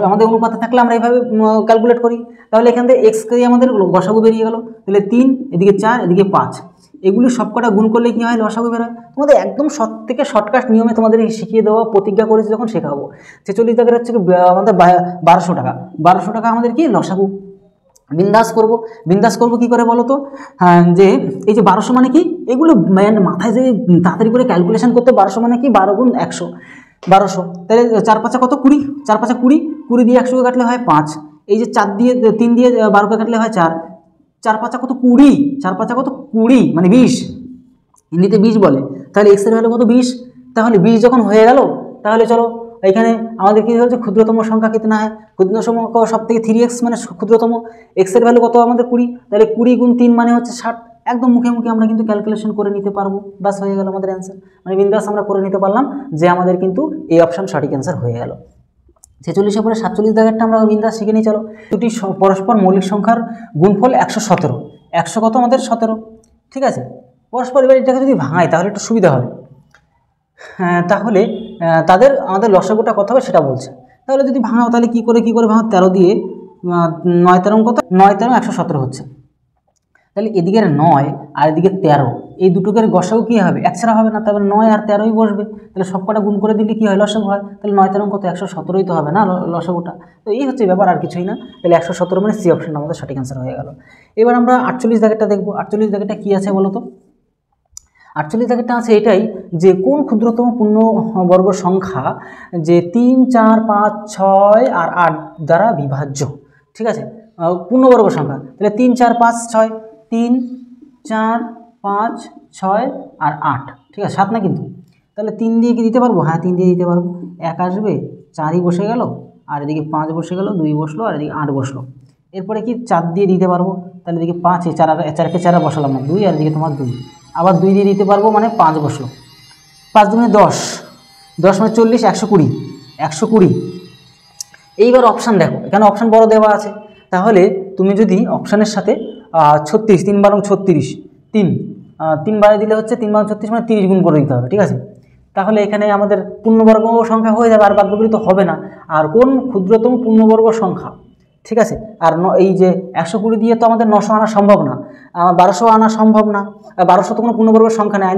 আমাদের অনুপাতে থাকলে আমরা এইভাবে ক্যালকুলেট করি। তাহলে এখান থেকে এক্স দিয়ে আমাদের লসাগু বেরিয়ে গেল, তাহলে 3, এদিকে 4, এদিকে 5, এগুলি সবকটা গুণ করলে কি হয়, লসাগু বেরোয়। তোমাদের একদম থেকে শর্টকাট নিয়মে তোমাদের শিখিয়ে দেওয়া, প্রতিজ্ঞা করেছি যখন শেখাবো। 46 টাকার হচ্ছে আমাদের 1200 টাকা, 1200 টাকা আমাদের কি লসাগু। বিন্দাস করব কি করে বলো তো, যে এই যে 1200 মানে কি, এগুলো মাথায় যে তাড়াতাড়ি করে ক্যালকুলেশন করতে, 1200 মানে কি 12 গুণ 100, 1200, তাহলে 4 5 কত 20, 4 5 20, 20 দিয়ে 100 কাটলে হয় 5, এই যে 4 দিয়ে 3 দিয়ে 12 কাটলে হয় 4, 4 5 কত 20, 4 5 কত 20 মানে 20, হিন্দিতে 20 বলে। তাহলে এক্স এর ভ্যালু কত 20, তাহলে 20 যখন হয়ে গেল, তাহলে চলো এখানে আমাদের কি হচ্ছে, ক্ষুদ্রতম সংখ্যা কিতনা হয়, ক্ষুদ্রতম সংখ্যা সব থেকে 3x মানে ক্ষুদ্রতম, এক্স এর ভ্যালু কত আমাদের 20, তাহলে 20 গুণ 3 মানে হচ্ছে 60, একদম মুখে আমরা কিন্তু ক্যালকুলেশন করে নিতে পারবো, বাস হয়ে গেল আমাদের অ্যান্সার। মানে বিন্দাস আমরা করে নিতে পারলাম যে আমাদের কিন্তু এই অপশন সঠিক অ্যান্সার হয়ে গেল। 46 পরে 47 দাগেরটা আমরা বিন্দাস শিখে নিই চলো। দুটি পরস্পর মৌলিক সংখ্যার গুণফল 117, 100 কত আমাদের 17, ঠিক আছে। পরস্পর এবার এটাকে যদি ভাঙাই তাহলে একটু সুবিধা হবে, তাহলে আমাদের লসাগুটা কত হবে সেটা বলছে। তাহলে যদি ভাঙাও তাহলে কি করে ভাঙাও, 13 দিয়ে 9 13 কত, 9 13 117 হচ্ছে। তাহলে এদিকের 9 আর এদিকে 13, এই দুটোকের গসাগু কী হবে, এক ছাড়া হবে না, তাহলে 9 আর 13ই বসবে, তাহলে সবকটা গুণ করে দিলে কী হয়, লসাগু হয়। তাহলে 9 13 কত 117ই তো হবে না লসাগুটা। তো এই হচ্ছে ব্যাপার, আর কিছুই না। তাহলে 117 মানে সি অপশন আমাদের সঠিক অ্যান্সার হয়ে গেল। এবার আমরা 48 দাগেরটা দেখবো। 48 দাগেরটা কী আছে বলো তো, 48 দাগেরটা আছে এটাই যে কোন ক্ষুদ্রতম পূর্ণবর্গ সংখ্যা যে 3 4 5 6 আর 8 দ্বারা বিভাজ্য, ঠিক আছে, পূর্ণবর্গ সংখ্যা। তাহলে 3 4 5 6, 3 4 5 6 আর 8, ঠিক আছে, 7 না কিন্তু। তাহলে 3 দিয়ে কি দিতে পারবো, হ্যাঁ 3 দিয়ে দিতে পারবো, 1 আসবে, 4ই বসে গেল, আর এদিকে 5 বসে গেল, 2 বসলো, আর এদিকে 8 বসলো। এরপরে কি 4 দিয়ে দিতে পারবো, তাহলে এদিকে 5, 4কে 4 বসালাম না 2, আর এদিকে তোমার 2, আবার 2 দিয়ে দিতে পারবো, মানে 5 বসলো, 5 দুগুণে 10, 10 মানে 40, 120, 120। এইবার অপশান দেখো, এখানে অপশান বড় দেওয়া আছে, তাহলে তুমি যদি অপশানের সাথে 36, 3 বারং 36, 3 বারে দিলে হচ্ছে 3 বারং 36 মানে 30 গুণ করে দিতে হবে, ঠিক আছে। তাহলে এখানে আমাদের পূর্ণবর্গ সংখ্যা হয়ে যাবে, আর বাদবাকি তো হবে না। আর কোন ক্ষুদ্রতম পূর্ণবর্গ সংখ্যা, ঠিক আছে। আর এই যে 120 দিয়ে তো আমাদের 900 আনা সম্ভব না, 1200 আনা সম্ভব না, 1200 তো কোনো পূর্ণবর্গ সংখ্যা নেই,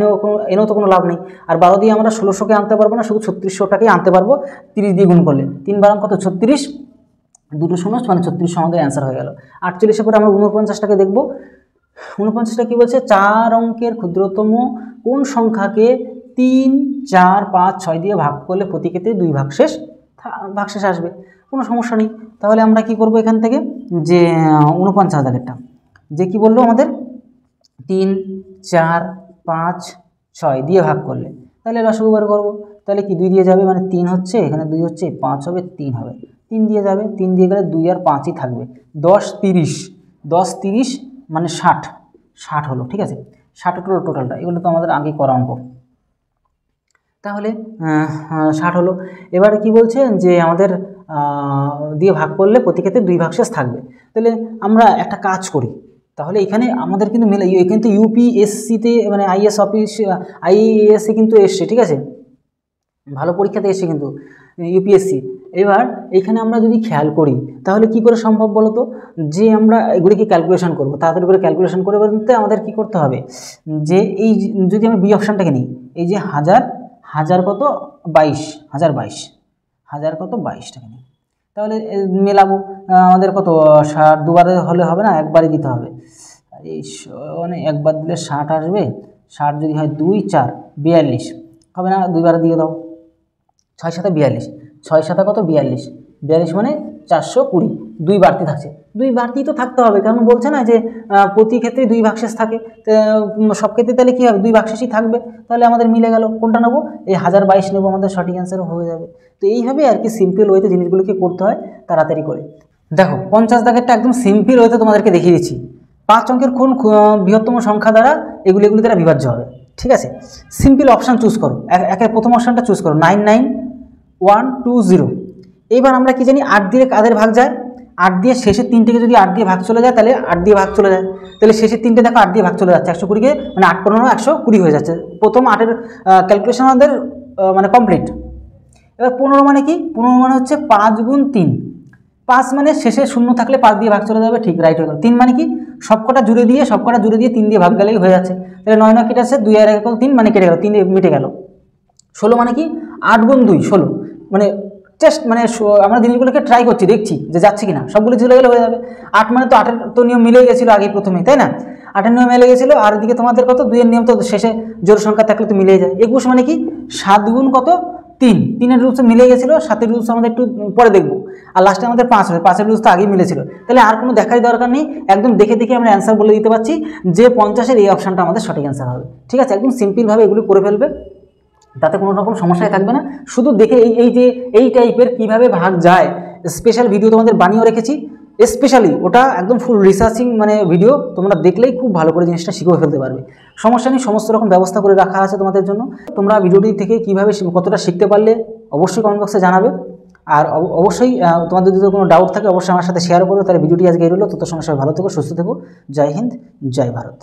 এনেও তো কোনো লাভ নেই। আর 12 দিয়ে আমরা 1600কে আনতে পারবো না, শুধু 3600টাকেই আনতে পারবো 30 দিয়ে গুণ করলে। 3 বারং কত 36, দুটো 0 মানে 3600 আমাদের অ্যান্সার হয়ে গেল। 48 পরে আমরা 49টাকে দেখবো। 49টা কী বলছে, 4 অঙ্কের ক্ষুদ্রতম কোন সংখ্যাকে 3 4 5 6 দিয়ে ভাগ করলে প্রতি ক্ষেত্রে 2 ভাগশেষ আসবে, কোনো সমস্যা নেই। তাহলে আমরা কি করব এখান থেকে, যে 49 দাগেরটা যে কি বললো আমাদের 3 4 5 6 দিয়ে ভাগ করলে, তাহলে লসাগু বার করবো। তাহলে কি 2 দিয়ে যাবে, মানে 3 হচ্ছে, এখানে 2 হচ্ছে, 5 হবে, 3 হবে, 3 দিয়ে যাবে, 3 দিয়ে গেলে 2 আর 5ই থাকবে, 10 30 মানে 60 হলো, ঠিক আছে। 60 হলো টোটালটা, এগুলো তো আমাদের আগে করা অঙ্ক। তাহলে 60 হলো। এবারে কি বলছে যে আমাদের দিয়ে ভাগ করলে প্রতি ক্ষেত্রে 2 ভাগশেষ থাকবে। তাহলে আমরা একটা কাজ করি, তাহলে এখানে আমাদের কিন্তু এখানে তো ইউপিএসসিতে মানে আইএস অফিস আইএএসে কিন্তু এসছে, ঠিক আছে, ভালো পরীক্ষাতে এসছে কিন্তু ইউপিএসসি। এবার এইখানে আমরা যদি খেয়াল করি তাহলে কি করে সম্ভব বলো তো, যে আমরা এগুলিকে ক্যালকুলেশন করব, তাড়াতাড়ি করে ক্যালকুলেশন করে বলতে আমাদের কি করতে হবে, যে এই যদি আমরা বি অপশানটাকে নিই, এই যে হাজার কত 22, 1022 কত 22 টাকা নিই, তাহলে মেলাবো, আমাদের কত 60 দুবারে হলে হবে না, একবারই দিতে হবে। এই মানে একবার দিলে 60 আসবে, 60 যদি হয় 2 4 42 হবে না, দুইবারে দিয়ে দাও, 6 7 42, 6 7 কত 42 মানে 420, 2 বাড়তি থাকছে, 2 বাড়তি তো থাকতে হবে, কারণ বলছে না যে প্রতি ক্ষেত্রে 2 ভাগশেষ থাকে, সব ক্ষেত্রে তাহলে কী হবে 2 ভাগশেষই থাকবে, তাহলে আমাদের মিলে গেল। কোনটা নেবো, এই 1022 নেবো, আমাদের সঠিক অ্যান্সারও হয়ে যাবে। তো এইভাবে আর কি সিম্পল ওয়েতে জিনিসগুলোকে করতে হয় তাড়াতাড়ি করে। দেখো 50 দাগেরটা একদম সিম্পল ওয়েতে তোমাদেরকে দেখিয়ে দিচ্ছি, 5 অঙ্কের কোন বৃহত্তম সংখ্যা দ্বারা এগুলি দ্বারা বিভাজ্য হবে, ঠিক আছে। সিম্পল অপশান চুজ করো, একের প্রথম অপশানটা চুজ করো, 9 9 1 2 0। এইবার আমরা কি জানি 8 দিয়ে কাদের ভাগ যায়, 8 দিয়ে শেষের 3টেকে যদি 8 দিয়ে ভাগ চলে যায় তাহলে 8 দিয়ে ভাগ চলে যায়, তাহলে শেষের 3টে দেখো 8 দিয়ে ভাগ চলে যাচ্ছে, 120কে মানে 8 15 120 হয়ে যাচ্ছে। প্রথম 8-এর ক্যালকুলেশন আমাদের মানে কমপ্লিট। এবার 15 মানে কি, 15 মানে হচ্ছে 5 গুণ 3, 5 মানে শেষে শূন্য থাকলে 5 দিয়ে ভাগ চলে যাবে, ঠিক রাইট হয়ে গেল। 3 মানে কি, সবকটা জুড়ে দিয়ে 3 দিয়ে ভাগ গেলেই হয়ে যাচ্ছে, তাহলে 9 9 কেটে আসছে, 2 আর 1 3 মানে কেটে গেল, 3 মিটে গেল। 16 মানে কি, 8 গুণ 2 16, মানে টেস্ট মানে আমরা জিনিসগুলোকে ট্রাই করছি, দেখছি যে যাচ্ছে কিনা, সবগুলো চলে গেলে হয়ে যাবে। 8 মানে তো 8-এর তো নিয়ম মিলে গেছিলো আগে প্রথমেই, তাই না, 8-এর নিয়ম মিলে গেছিলো। আর এদিকে তোমাদের কত, 2-এর নিয়ম তো শেষে জোড় সংখ্যা থাকলে তো মিলেই যায়। 21 মানে কি, 7 গুণ কত 3, 3-এর রুলস মিলে গেছিলো, 7-এর রুলস আমাদের একটু পরে দেখবো। আর লাস্টে আমাদের 5 হবে, 5-এর রুলস তো আগেই মিলেছিল, তাহলে আর কোনো দেখার দরকার নেই, একদম দেখে দেখে আমরা অ্যান্সার বলে দিতে পারছি যে 50-এর এই অপশানটা আমাদের সঠিক অ্যান্সার হবে। ঠিক আছে, একদম সিম্পলভাবে এগুলো করে ফেলবে, তাতে কোনো রকম সমস্যাই থাকবে না। শুধু দেখে এই যে এই টাইপের কীভাবে ভাগ যায় স্পেশাল ভিডিও তোমাদের বানিয়েও রেখেছি, স্পেশালি ওটা একদম ফুল রিসার্চিং মানে ভিডিও, তোমরা দেখলেই খুব ভালো করে জিনিসটা শিখে ফেলতে পারবে। সমস্যা নেই, সমস্ত রকম ব্যবস্থা করে রাখা আছে তোমাদের জন্য। তোমরা ভিডিওটি থেকে কীভাবে কতটা শিখতে পারলে অবশ্যই কমেন্ট বক্সে জানাবে। আর অবশ্যই তোমাদের যদি কোনো ডাউট থাকে অবশ্যই আমার সাথে শেয়ার করো। তাহলে ভিডিওটি আজকে এরলো, তত সময় সবাই ভালো থেকো, সুস্থ থেকো। জয় হিন্দ, জয় ভারত।